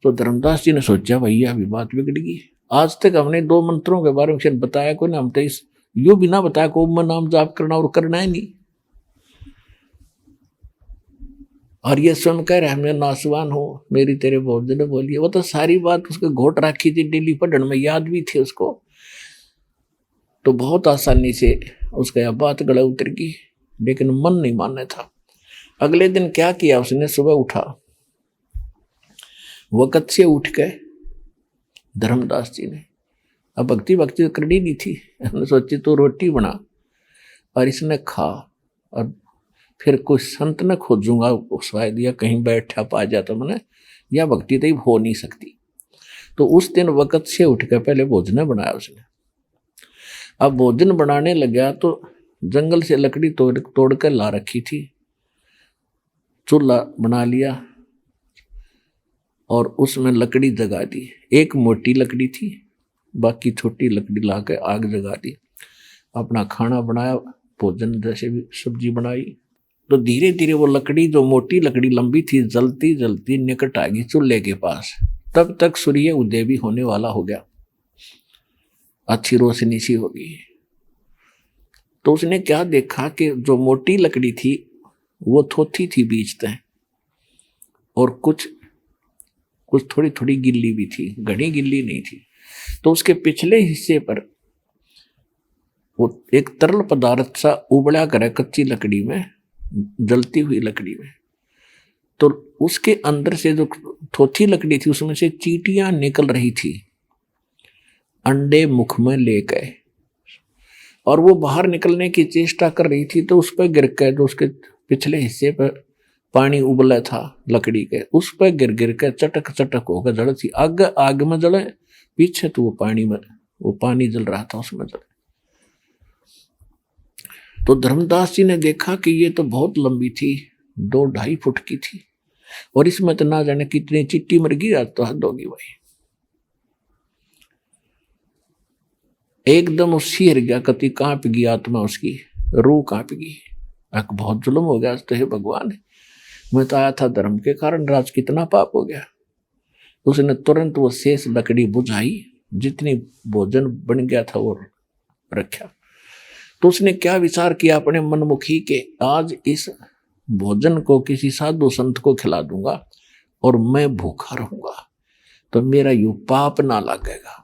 तो धर्मदास जी ने सोचा भैया अभी बात बिगड़ गई, आज तक हमने 2 मंत्रों के बारे में बताया कोई ना, हम तो इस यू बिना बताया को नाम जाप करना और करना है नहीं, और ये स्वयं कह रहे मैं नासवान हो, मेरी तेरे भोजन ने बोलिए। वो तो सारी बात उसके घोट रखी थी, डेली पढ़ने में याद भी थी उसको, तो बहुत आसानी से उसका यह बात गला उतर गई, लेकिन मन नहीं मानना था। अगले दिन क्या किया उसने, सुबह उठा, वक़्त से उठ के धर्मदास जी ने, अब भक्ति भक्ति करनी नहीं थी, हमने सोची तो रोटी बना और इसने खा, और फिर कोई संत न खोजूंगा शायद, या कहीं बैठा पा जाता मैंने, या भक्ति तो हो नहीं सकती। तो उस दिन वक़्त से उठ के पहले भोजन बनाया उसने। अब भोजन बनाने लगा तो जंगल से लकड़ी तोड़ कर ला रखी थी, चूल्हा बना लिया और उसमें लकड़ी जगा दी। एक मोटी लकड़ी थी, बाकी छोटी लकड़ी ला के आग जगा दी, अपना खाना बनाया, भोजन जैसे भी सब्जी बनाई। तो धीरे धीरे वो लकड़ी, जो मोटी लकड़ी लंबी थी, जलती जलती निकट आ गई चूल्हे के पास। तब तक सूर्य उदय भी होने वाला हो गया, अच्छी रोशनी सी हो गई। तो उसने क्या देखा कि जो मोटी लकड़ी थी वो थोथी थी बीच तक, और कुछ थोड़ी थोड़ी गिल्ली भी थी, घनी गिल्ली नहीं थी। तो उसके पिछले हिस्से पर वो एक तरल पदार्थ सा उबड़ा करे कच्ची लकड़ी में, जलती हुई लकड़ी में। तो उसके अंदर से जो थोथी लकड़ी थी उसमें से चींटियां निकल रही थी, अंडे मुख में ले गए, और वो बाहर निकलने की चेष्टा कर रही थी। तो उस पर गिर के, जो उसके पिछले हिस्से पर पानी उबला था लकड़ी के, उस पर गिर गिर के चटक चटक होकर जल थी। आग में जले, पीछे तो वो पानी में, वो पानी जल रहा था उसमें जले। तो धर्मदास जी ने देखा कि ये तो बहुत लंबी थी, 2-2.5 फुट की थी, और इसमें तो ना जाने कितनी चिट्टी मर गई, आज तो हद होगी भाई। एकदम उससी हिर गया, कति कांप गई आत्मा उसकी, रूह कांप गई। बहुत जुल्म हो गया, तो हे भगवान, मैं तो आया था धर्म के कारण, राज कितना पाप हो गया। उसने तुरंत वो शेष लकड़ी बुझाई, जितनी भोजन बन गया था वो रखा। तो उसने क्या विचार किया अपने मनमुखी के, आज इस भोजन को किसी साधु संत को खिला दूंगा और मैं भूखा रहूंगा, तो मेरा यू पाप ना लगेगा।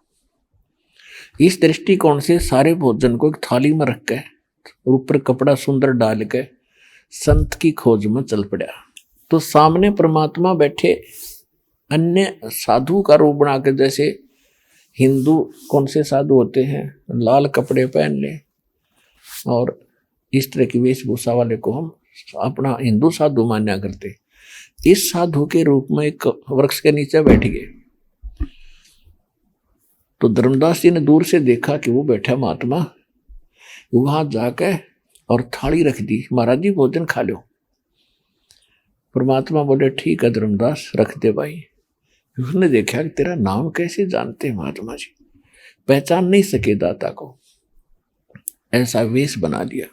इस दृष्टिकोण से सारे भोजन को एक थाली में रख के और ऊपर कपड़ा सुंदर डाल के संत की खोज में चल पड़ा। तो सामने परमात्मा बैठे, अन्य साधु का रूप बना के, जैसे हिंदू कौन से साधु होते हैं, लाल कपड़े पहन ले और इस तरह की वेशभूषा वाले को हम अपना हिंदू साधु मान्या करते। इस साधु के रूप में एक वृक्ष के नीचे बैठ गए। तो धर्मदास जी ने दूर से देखा कि वो बैठा महात्मा, वहां जाकर और थाली रख दी, महाराज जी भोजन खा लो। परमात्मा बोले ठीक है धर्मदास, रख दे भाई। उसने देखा कि तेरा नाम कैसे जानते हैं महात्मा जी, पहचान नहीं सके दाता को, ऐसा वेश बना दिया।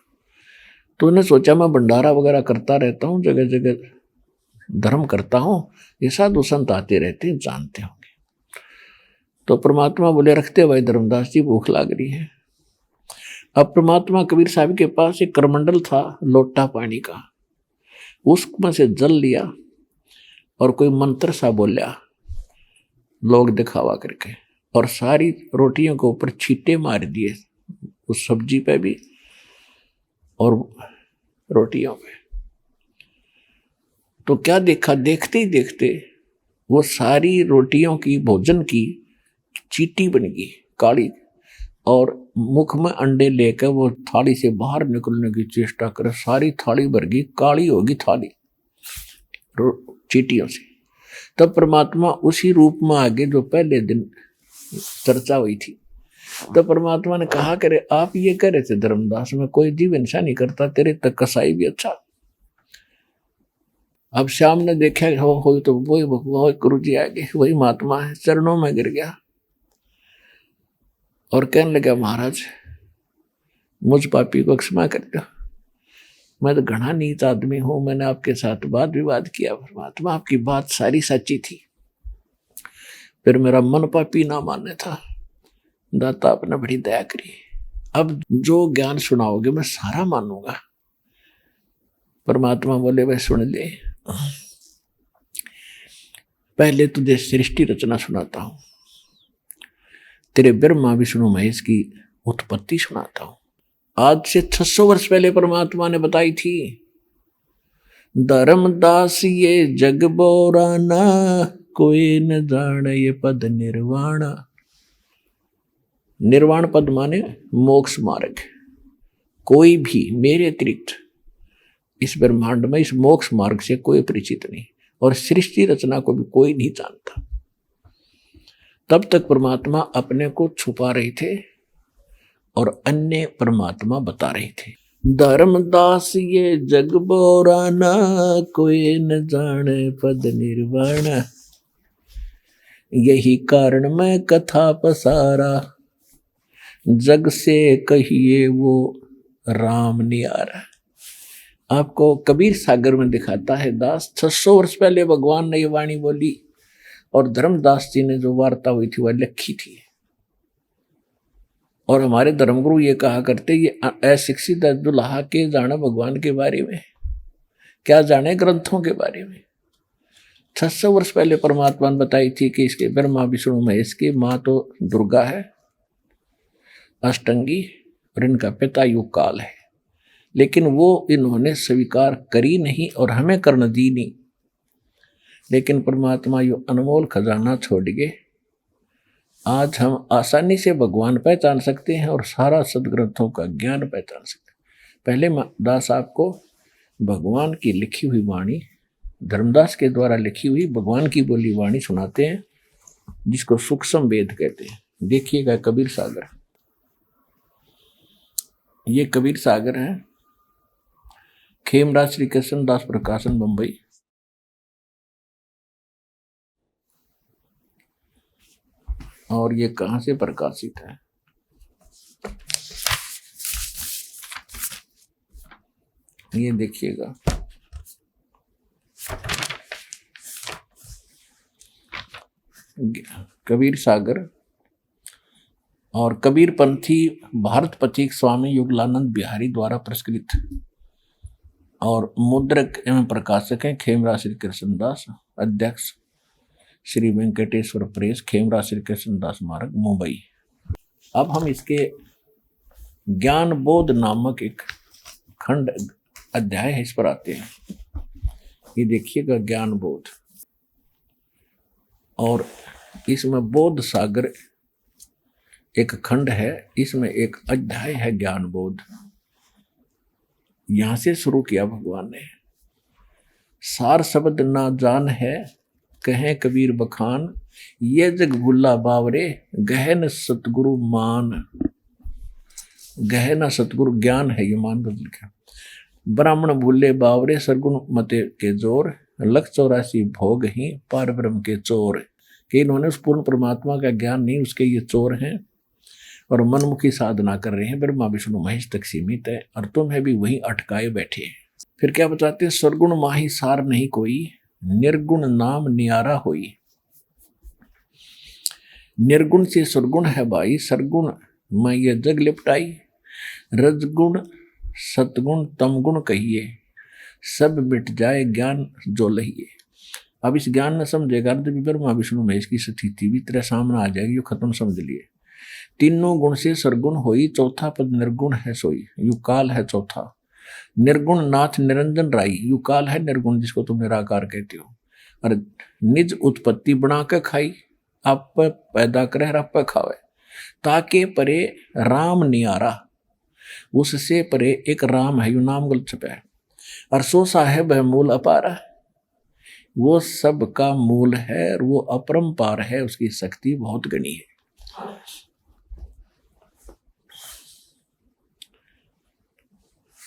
तो उन्हें सोचा मैं भंडारा वगैरह करता रहता हूँ, जगह जगह धर्म करता हूँ, ये साधु संत आते रहते हैं, जानते होंगे। तो परमात्मा बोले रखते भाई धर्मदास जी, भूख लग रही है। अब परमात्मा कबीर साहब के पास एक करमंडल था लोटा पानी का, उसमें से जल लिया और कोई मंत्र सा बोला लोग दिखावा करके, और सारी रोटियों के ऊपर छींटे मार दिए, उस सब्जी पे भी और रोटियों पे। तो क्या देखा, देखते ही देखते वो सारी रोटियों की, भोजन की चींटी बन गई काली, और मुख में अंडे लेकर वो थाली से बाहर निकलने की चेष्टा करे, सारी थाली भर गई, काली होगी थाली चींटियों से। तब परमात्मा उसी रूप में आगे जो पहले दिन चर्चा हुई थी, तो परमात्मा ने कहा करे आप ये कह रहे थे धर्मदास, में कोई जीव हिंसा नहीं करता, तेरे तक कसाई भी अच्छा। अब श्याम ने देखा हो तो वही गुरु जी आगे, वही महात्मा है, चरणों में गिर गया और कहने लगा महाराज मुझ पापी को क्षमा कर दो, मैं तो घना नीच आदमी हूं, मैंने आपके साथ वाद विवाद किया, परमात्मा आपकी बात सारी सच्ची थी, फिर मेरा मन पापी ना माने था, दाता आपने बड़ी दया करी, अब जो ज्ञान सुनाओगे मैं सारा मानूंगा। परमात्मा बोले वह सुन ले, पहले तुझे सृष्टि रचना सुनाता हूं, तेरे ब्रह्मा विष्णु महेश की उत्पत्ति सुनाता हूं। आज से 600 वर्ष पहले परमात्मा ने बताई थी, धर्मदास ये जग बोराना, कोई न जाने ये पद निर्वाण। निर्वाण पद माने मोक्ष मार्ग, कोई भी मेरे अतिरिक्त इस ब्रह्मांड में इस मोक्ष मार्ग से कोई परिचित नहीं, और सृष्टि रचना को भी कोई नहीं जानता। तब तक परमात्मा अपने को छुपा रहे थे और अन्य परमात्मा बता रहे थे। धर्मदास ये जग बोराना, कोई न जाने पद निर्वाण, यही कारण मैं कथा पसारा, जग से कहिए वो राम नियारा। आपको कबीर सागर में दिखाता है दास, 600 वर्ष पहले भगवान ने ये वाणी बोली, और धर्मदास जी ने जो वार्ता हुई थी वह लिखी थी। और हमारे धर्मगुरु ये कहा करते, ये अशिक्षित दुल्हा के जाने भगवान के बारे में, क्या जाने ग्रंथों के बारे में। 600 वर्ष पहले परमात्मा ने बताई थी कि इसके ब्रह्मा विष्णु महेश की माँ तो दुर्गा है, अष्टंगी, और इनका पिता युग काल है, लेकिन वो इन्होंने स्वीकार करी नहीं और हमें करने दी नहीं। लेकिन परमात्मा यो अनमोल खजाना छोड़ गए, आज हम आसानी से भगवान पहचान सकते हैं और सारा सदग्रंथों का ज्ञान पहचान सकते हैं। पहले दास आपको भगवान की लिखी हुई वाणी, धर्मदास के द्वारा लिखी हुई भगवान की बोली वाणी सुनाते हैं, जिसको सूक्ष्म वेद कहते हैं। देखिएगा कबीर सागर, ये कबीर सागर है, खेमराज श्री कृष्ण दास प्रकाशन बंबई। और ये कहाँ से प्रकाशित है, ये देखिएगा, कबीर सागर। और कबीर पंथी भारत पथिक स्वामी युगलानंद बिहारी द्वारा पुरस्कृत, और मुद्रक एवं प्रकाशक हैं खेमराज श्री कृष्णदास, अध्यक्ष श्री वेंकटेश्वर प्रेस, खेमराज श्री कृष्णदास मार्ग, मुंबई। अब हम इसके ज्ञान बोध नामक एक खंड अध्याय है, इस पर आते हैं। ये देखिएगा ज्ञान बोध, और इसमें बोध सागर एक खंड है, इसमें एक अध्याय है ज्ञान बोध। यहां से शुरू किया भगवान ने। सार शब्द ना जान है, कहें कबीर बखान, ये जग भुल्ला बावरे, गहन सतगुरु मान। गहना सतगुरु ज्ञान है, ये मान बदल लिखा। ब्राह्मण भूले बावरे, सरगुण मते के जोर, लख 84 भोग ही, पार ब्रह्म के चोर। कि इन्होंने उस पूर्ण परमात्मा का ज्ञान नहीं, उसके ये चोर हैं और मनमुखी साधना कर रहे हैं, ब्रह्मा विष्णु महेश तक सीमित है, और तुम्हें भी वहीं अटकाए बैठे हैं। फिर क्या बताते हैं, सरगुण माही सार नहीं कोई, निर्गुण नाम नियारा होई। निर्गुण से सरगुण है भाई, सरगुण मैं ये जग लिपटाई, रजगुण सतगुण तमगुण कहिए, सब मिट जाए ज्ञान जो लहिए। अब इस ज्ञान न समझेगा तो ब्रह्मा विष्णु महेश की स्थिति भी तेरे सामने आ जाएगी, यो खत्म समझ लिए। तीनों गुण से सरगुण होई, चौथा पद निर्गुण है सोई, यु काल है चौथा। निर्गुण नाथ निरंजन राई, यु काल है निर्गुण जिसको तुम निराकार कहते हो। और निज उत्पत्ति बना के खाई, आप पैदा करे आप खावे, ताके परे राम नियारा, उससे परे एक राम है, यू नाम गलत छपा है। और सो साहेब है मूल अपारा, वो सब का मूल है और वो अपरंपार है, उसकी शक्ति बहुत गणी है।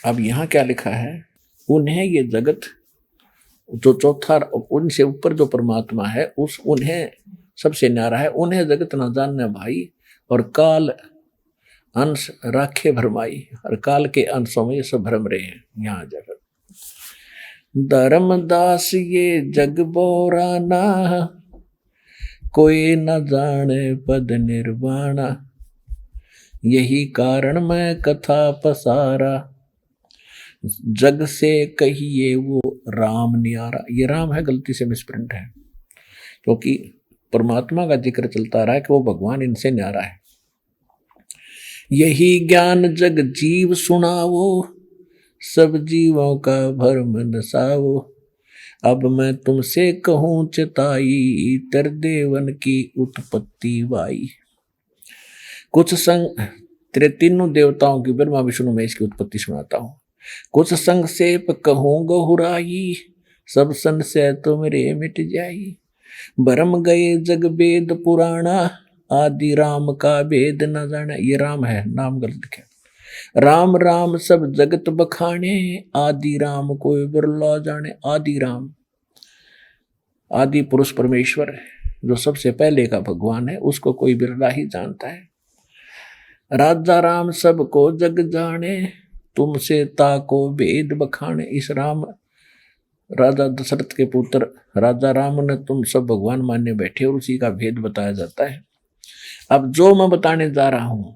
अब यहां क्या लिखा है, उन्हें ये जगत जो चौथा, उनसे ऊपर जो परमात्मा है, उस उन्हें सबसे न्यारा है, उन्हें जगत न जानने भाई, और काल अंश राखे भरमाई। और काल के अंशों में ये सब भ्रम रहे हैं। यहाँ जगत धर्मदास ये जग बोराना, कोई न जाने पद निर्वाणा, यही कारण मैं कथा पसारा, जग से कहिए वो राम नियारा। ये राम है, गलती से मिसप्रिंट है, क्योंकि परमात्मा का जिक्र चलता रहा है कि वो भगवान इनसे न्यारा है। यही ज्ञान जग जीव सुनावो, सब जीवों का भरम नसावो, अब मैं तुमसे कहूँ चिताई, त्रिदेवन की उत्पत्ति वाई। कुछ संग तेरे तीनों देवताओं की, ब्रह्मा विष्णु महेश की उत्पत्ति सुनाता हूँ। कुछ संक्षेप कहूँ गहुराई, सब संशय तुमरे मिट जाई। भरम गए जग वेद पुराणा, आदि राम का वेद न जाना। ये राम है, नाम गलत लिखा। राम राम सब जगत बखाने, आदि राम कोई बिरला जाने। आदि राम, आदि पुरुष परमेश्वर जो सबसे पहले का भगवान है, उसको कोई बिरला ही जानता है। राजा राम सबको जग जाने, तुमसे ताको वेद बखाने। इस राम राजा दशरथ के पुत्र राजा राम ने तुम सब भगवान मानने बैठे, और उसी का भेद बताया जाता है। अब जो मैं बताने जा रहा हूं,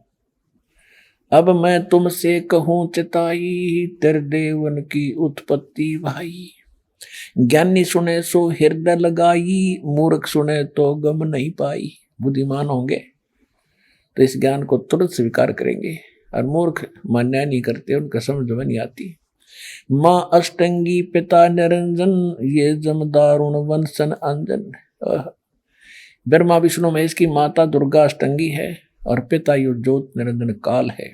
अब मैं तुमसे कहूं चिताई, त्रिदेवन की उत्पत्ति भाई। ज्ञानी सुने सो हृदय लगाई, मूर्ख सुने तो गम नहीं पाई। बुद्धिमान होंगे तो इस ज्ञान को तुरंत स्वीकार करेंगे, और मूर्ख मान्य नहीं करते, उनका समझ में नहीं आती। माँ अष्टंगी पिता निरंजन, ये जमदारुण वंशन अंजन। ब्रह्मा विष्णु महेश की माता दुर्गा अष्टंगी है, और पिता यो ज्योत निरंजन काल है।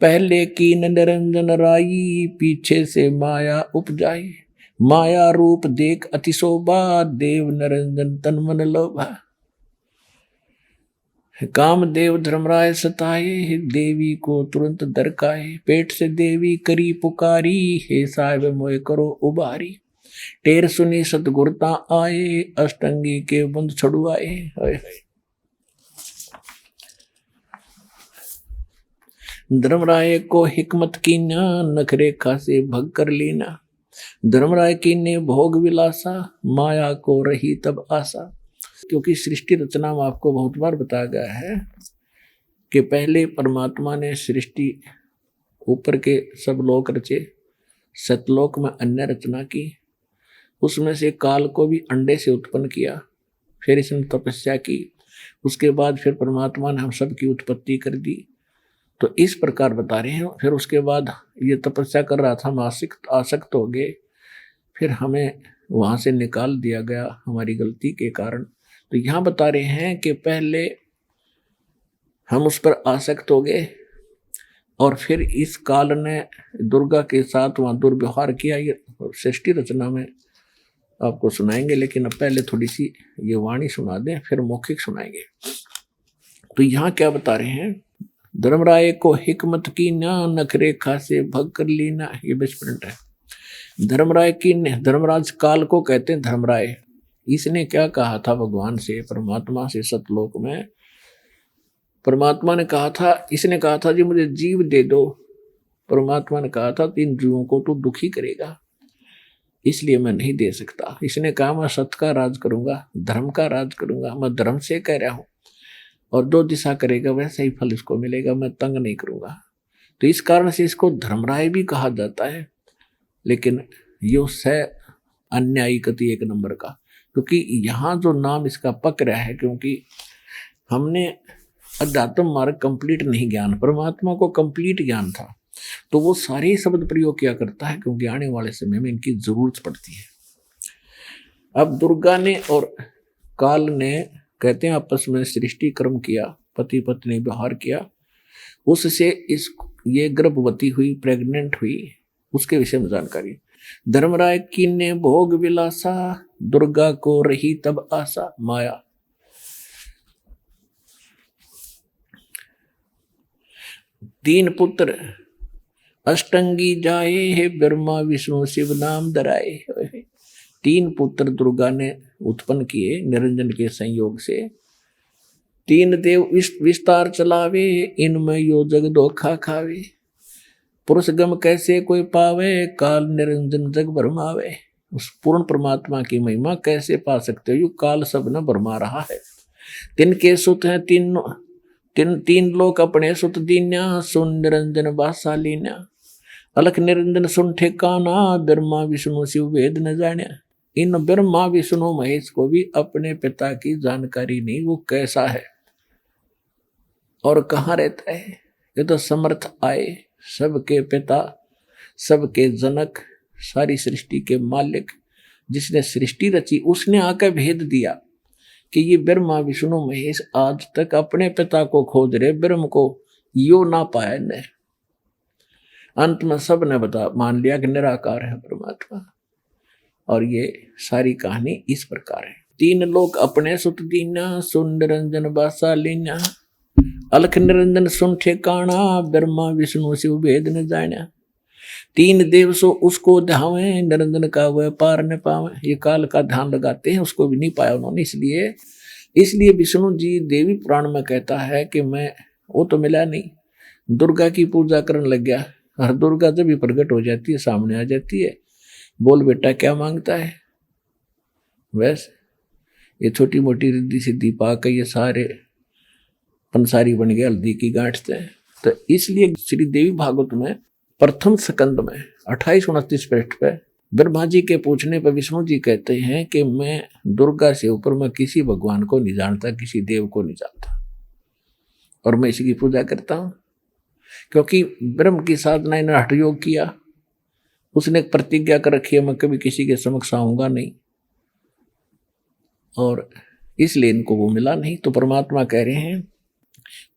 पहले कीन निरंजन राई, पीछे से माया उपजाई। माया रूप देख अति शोभा, देव निरंजन तन मन लोभा। कामदेव धर्मराय सताए, देवी को तुरंत दरकाए। पेट से देवी करी पुकारी, हे साहिब मोए करो उबारी। टेर सुनी सतगुरता आए, अष्टंगी के बंद छुड़वाए। धर्मराय को हिकमत कीना, नखरेखा से भग कर लेना। धर्मराय की ने भोग विलासा, माया को रही तब आशा। क्योंकि सृष्टि रचना में आपको बहुत बार बताया गया है कि पहले परमात्मा ने सृष्टि ऊपर के सब लोक रचे, सतलोक में अन्य रचना की, उसमें से काल को भी अंडे से उत्पन्न किया, फिर इसने तपस्या की, उसके बाद फिर परमात्मा ने हम सब की उत्पत्ति कर दी, तो इस प्रकार बता रहे हैं। फिर उसके बाद ये तपस्या कर रहा था, हम आसक्त हो गए, फिर हमें वहाँ से निकाल दिया गया हमारी गलती के कारण। तो यहाँ बता रहे हैं कि पहले हम उस पर आसक्त हो गए और फिर इस काल ने दुर्गा के साथ वहाँ दुर्व्यवहार किया। ये सृष्टि रचना में आपको सुनाएंगे, लेकिन अब पहले थोड़ी सी ये वाणी सुना दें, फिर मौखिक सुनाएंगे। तो यहाँ क्या बता रहे हैं, धर्मराय को हिकमत की ना, नखरेखा से भग कर लीना। ये 20 मिनट है। धर्मराय की धर्मराज काल को कहते हैं धर्मराय। इसने क्या कहा था भगवान से, परमात्मा से, सतलोक में परमात्मा ने कहा था, इसने कहा था जी मुझे जीव दे दो। परमात्मा ने कहा था 3 जीवों को तू दुखी करेगा, इसलिए मैं नहीं दे सकता। इसने कहा मैं सत्य का राज करूंगा, धर्म का राज करूंगा, मैं धर्म से कह रहा हूं, और 2 दिशा करेगा वैसा ही फल इसको मिलेगा, मैं तंग नहीं करूंगा। तो इस कारण से इसको धर्मराय भी कहा जाता है। लेकिन यो स अन्यायी कति 1 नंबर का, क्योंकि यहाँ जो नाम इसका पक रहा है, क्योंकि हमने अध्यात्म मार्ग कंप्लीट नहीं ज्ञान, परमात्मा को कंप्लीट ज्ञान था, तो वो सारे शब्द प्रयोग किया करता है, क्योंकि आने वाले समय में इनकी जरूरत पड़ती है। अब दुर्गा ने और काल ने कहते हैं आपस में सृष्टि कर्म किया, पति पत्नी व्यवहार किया, उससे ये गर्भवती हुई, प्रेग्नेंट हुई, उसके विषय में जानकारी। धर्मराय की ने भोग विलासा, दुर्गा को रही तब आशा माया। तीन पुत्र अष्टंगी जाए है, ब्रह्मा विष्णु शिव नाम धराए। 3 पुत्र दुर्गा ने उत्पन्न किए निरंजन के संयोग से। 3 देव विस्तार चलावे, इनमें यो जग धोखा खावे। पुरुष गम कैसे कोई पावे, काल निरंजन जग भरमावे। उस पूर्ण परमात्मा की महिमा कैसे पा सकते हो, यो काल सब न भरमा रहा है। तिनके सुत हैं तीन लोक अपने सुत दीन्या, सुन निरंजन बासा लीन्या। अलख निरंजन सुन ठिकाना, ब्रह्मा विष्णु शिव वेद न जान्या। इन ब्रह्मा विष्णु महेश को भी अपने पिता की जानकारी नहीं, वो कैसा है और कहाँ रहता है। ये तो समर्थ आए, सबके पिता, सबके जनक, सारी सृष्टि के मालिक, जिसने सृष्टि रची, उसने आकर भेद दिया कि ये ब्रह्मा विष्णु महेश आज तक अपने पिता को खोज रहे, ब्रह्म को यो ना पाया ने। अंत में सब ने मान लिया कि निराकार है परमात्मा। और ये सारी कहानी इस प्रकार है। 3 लोग अपने सुत दीना, सुन निरंजन बासा लीना। अलख निरंजन सुन ठिकाना, ब्रह्मा विष्णु शिव वेद न जान्या। 3 देव सो उसको ध्यावे, निरंजन का वह पार न पावे। ये काल का ध्यान लगाते हैं, उसको भी नहीं पाया उन्होंने। इसलिए विष्णु जी देवी पुराण में कहता है कि मैं वो तो मिला नहीं, दुर्गा की पूजा करने लग गया। और दुर्गा जब भी प्रकट हो जाती है, सामने आ जाती है, बोल बेटा क्या मांगता है। वैसे ये छोटी मोटी रिद्धि सिद्धि पाकर ये सारे पंसारी बन गए, हल्दी की गांठते हैं। तो इसलिए श्री देवी भागवत में प्रथम स्कंद में 28-29 पृष्ठ पे ब्रह्मा जी के पूछने पर विष्णु जी कहते हैं कि मैं दुर्गा से ऊपर मैं किसी भगवान को नहीं जानता, किसी देव को नहीं जानता, और मैं इसी की पूजा करता हूँ। क्योंकि ब्रह्म की साधना ने हठ योग किया, उसने एक प्रतिज्ञा कर रखी है, मैं कभी किसी के समक्ष आऊंगा नहीं, और इसलिए इनको वो मिला नहीं। तो परमात्मा कह रहे हैं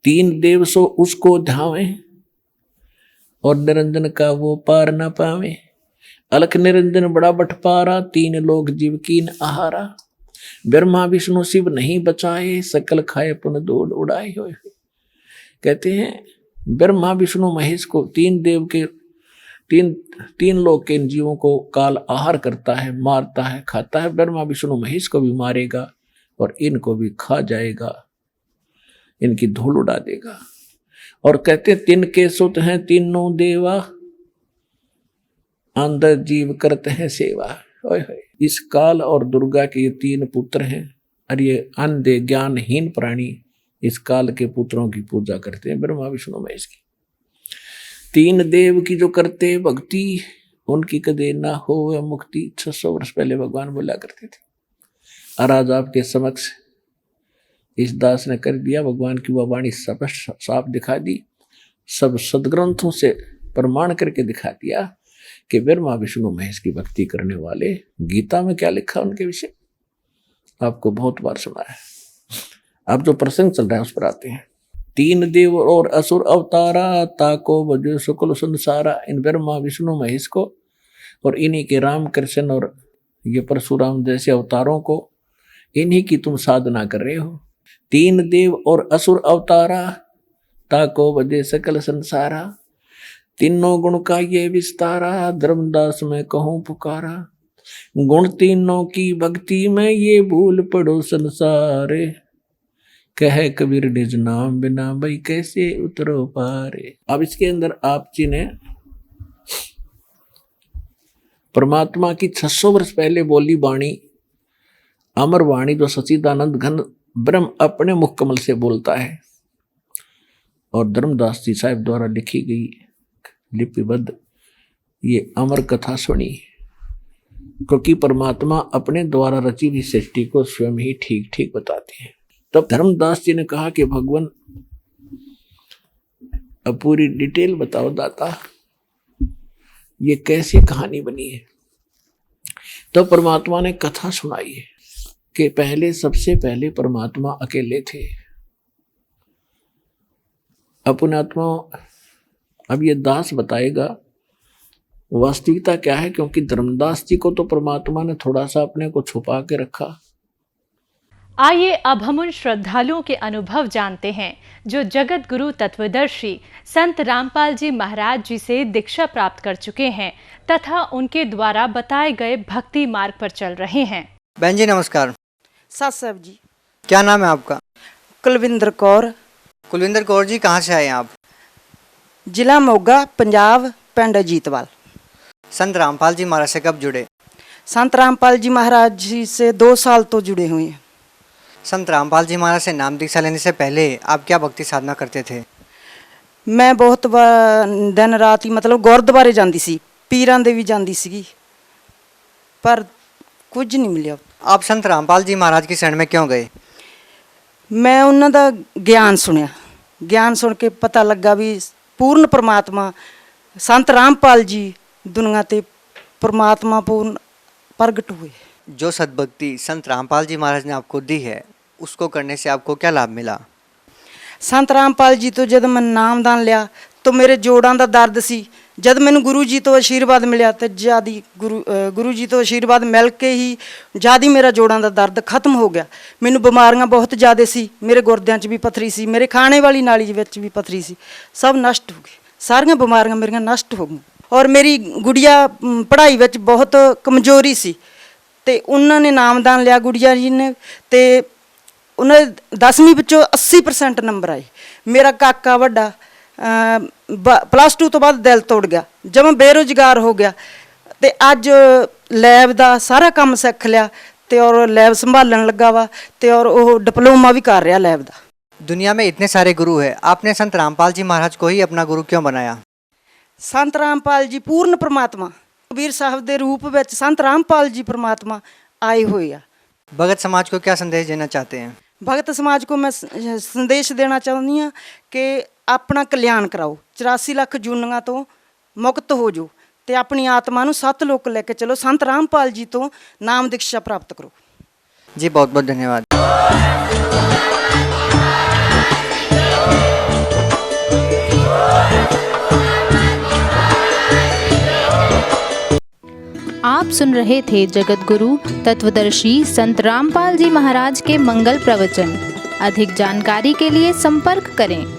3 देव सो उसको ध्यावे, और निरंजन का वो पार न पावे। अलख निरंजन बड़ा बटपारा, 3 लोग जीव कीन आहारा। ब्रह्मा विष्णु शिव नहीं बचाए, सकल खाए पुन दौड़ उड़ाए। कहते हैं ब्रह्मा विष्णु महेश को 3 देव के 3 लोग के जीवों को काल आहार करता है, मारता है, खाता है। ब्रह्मा विष्णु महेश को भी मारेगा और इनको भी खा जाएगा, इनकी धूल उड़ा देगा। और कहते 3 के सुत हैं तीनों देवा, अंदर जीव करते हैं सेवा। इस काल और दुर्गा के ये 3 पुत्र हैं, और ये अंधे ज्ञानहीन प्राणी इस काल के पुत्रों की पूजा करते हैं, ब्रह्मा विष्णु महेश की। 3 देव की जो करते भक्ति, उनकी कदे ना हो मुक्ति। 600 वर्ष पहले भगवान बोला करते थे। और आज आपके समक्ष इस दास ने कर दिया, भगवान की वह वाणी स्पष्ट साफ दिखा दी। सब सदग्रंथों से प्रमाण करके दिखा दिया कि ब्रह्मा विष्णु महेश की भक्ति करने वाले, गीता में क्या लिखा उनके विषय आपको बहुत बार सुना है। अब जो प्रसंग चल रहा है उस पर आते हैं। 3 देव और असुर अवतारा, ताको बजो शुक्ल संसारा। इन ब्रह्मा विष्णु महेश को और इन्हीं के राम कृष्ण और ये परशुराम जैसे अवतारों को, इन्हीं की तुम साधना कर रहे हो। 3 देव और असुर अवतारा, ताको बजे सकल संसारा। तीनों गुण का ये विस्तारा, धर्मदास में कहूँ पुकारा। गुण तीनों की भक्ति में ये भूल पड़ो संसारे। कह कबीर निज नाम बिना भाई कैसे उतरो पारे। अब इसके अंदर आप जी ने परमात्मा की 600 वर्ष पहले बोली वाणी, अमर वाणी, जो सच्चिदानंद घन ब्रह्म अपने मुख कमल से बोलता है, और धर्मदास जी साहब द्वारा लिखी गई लिपिबद्ध ये अमर कथा सुनी, क्योंकि परमात्मा अपने द्वारा रची हुई सृष्टि को स्वयं ही ठीक ठीक बताते हैं। तब धर्मदास जी ने कहा कि भगवान अब पूरी डिटेल बताओ दाता, ये कैसे कहानी बनी है। तो परमात्मा ने कथा सुनाई है कि पहले, सबसे पहले परमात्मा अकेले थे। अपने आत्मा, अब ये दास बताएगा वास्तविकता क्या है, क्योंकि धर्मदास जी को तो परमात्मा ने थोड़ा सा अपने को छुपा के रखा। आइए अब हम उन श्रद्धालुओं के अनुभव जानते हैं जो जगत गुरु तत्वदर्शी संत रामपाल जी महाराज जी से दीक्षा प्राप्त कर चुके हैं तथा उनके द्वारा बताए गए भक्ति मार्ग पर चल रहे हैं। बहन जी नमस्कार। साथ साहब जी। क्या नाम है आपका? कुलविंदर कौर। कुलविंदर कौर जी, कहाँ से आए हैं आप? जिला मोगा, पंजाब, पिंड अजीतवाल। संत रामपाल जी महाराज से कब जुड़े? संत रामपाल जी महाराज जी से 2 साल तो जुड़े हुए हैं। संत रामपाल जी महाराज से नाम दीक्षा लेने से पहले आप क्या भक्ति साधना करते थे? मैं बहुत दिन रात ही मतलब गुरुद्वारे जाती सी, पीरां दे भी जाती सी, पर कुछ नहीं मिलिया। आप संत रामपाल जी महाराज की शरण में क्यों गए? मैं उन्हां दा ज्ञान सुनिया, ज्ञान सुन के पता लगा भी पूर्ण परमात्मा संत रामपाल जी दुनिया ते परमात्मा पूर्ण प्रगट हुए। जो सद्भक्ति संत रामपाल जी महाराज ने आपको दी है, उसको करने से आपको क्या लाभ मिला? संत रामपाल जी तो जब मैं नामदान लिया तो मेरे जोड़ां दा दर्द सी, जब मैनू गुरु जी तो आशीर्वाद मिलिया तो ज़्यादा गुरु जी तो आशीर्वाद मिल के ही ज़्यादा मेरा जोड़ां दा दर्द खत्म हो गया। मैनू बीमारियां बहुत ज़्यादा सी, मेरे गुरदियां च भी पत्थरी सी, मेरे खाने वाली नाली विच भी पत्थरी सी, सब नष्ट हो गई, सारियां बीमारियां मेरियां नष्ट हो गई। और मेरी गुड़िया पढ़ाई विच बहुत कमजोरी सी, ते उन्होंने नामदान लिया गुड़िया जी ने, ते उन्हें 10वीं विचों 80% नंबर आए। मेरा काका वड्डा +2 तो बाद दिल तोड़ गया, जब मैं बेरोजगार हो गया, ते अज लैब का सारा काम सीख लिया, ते और लैब संभालन लगा वा, ते और वो डिप्लोमा भी कर रहा लैब का। दुनिया में इतने सारे गुरु है, आपने संत रामपाल जी महाराज को ही अपना गुरु क्यों बनाया? संत रामपाल जी पूर्ण परमात्मा, कबीर साहब के रूप में संत रामपाल जी परमात्मा आए हुए हैं। भगत समाज को क्या संदेश देना चाहते हैं? भगत समाज को मैं संदेश देना चाहती हाँ कि अपना कल्याण कराओ, 84 लाख जूनियां तो मुक्त हो जाओ, तो अपनी आत्मा नूं सत लोक लेके चलो, संत रामपाल जी तो नाम दीक्षा प्राप्त करो। जी बहुत बहुत धन्यवाद। आप सुन रहे थे जगत गुरु तत्वदर्शी संत रामपाल जी महाराज के मंगल प्रवचन। अधिक जानकारी के लिए संपर्क करें।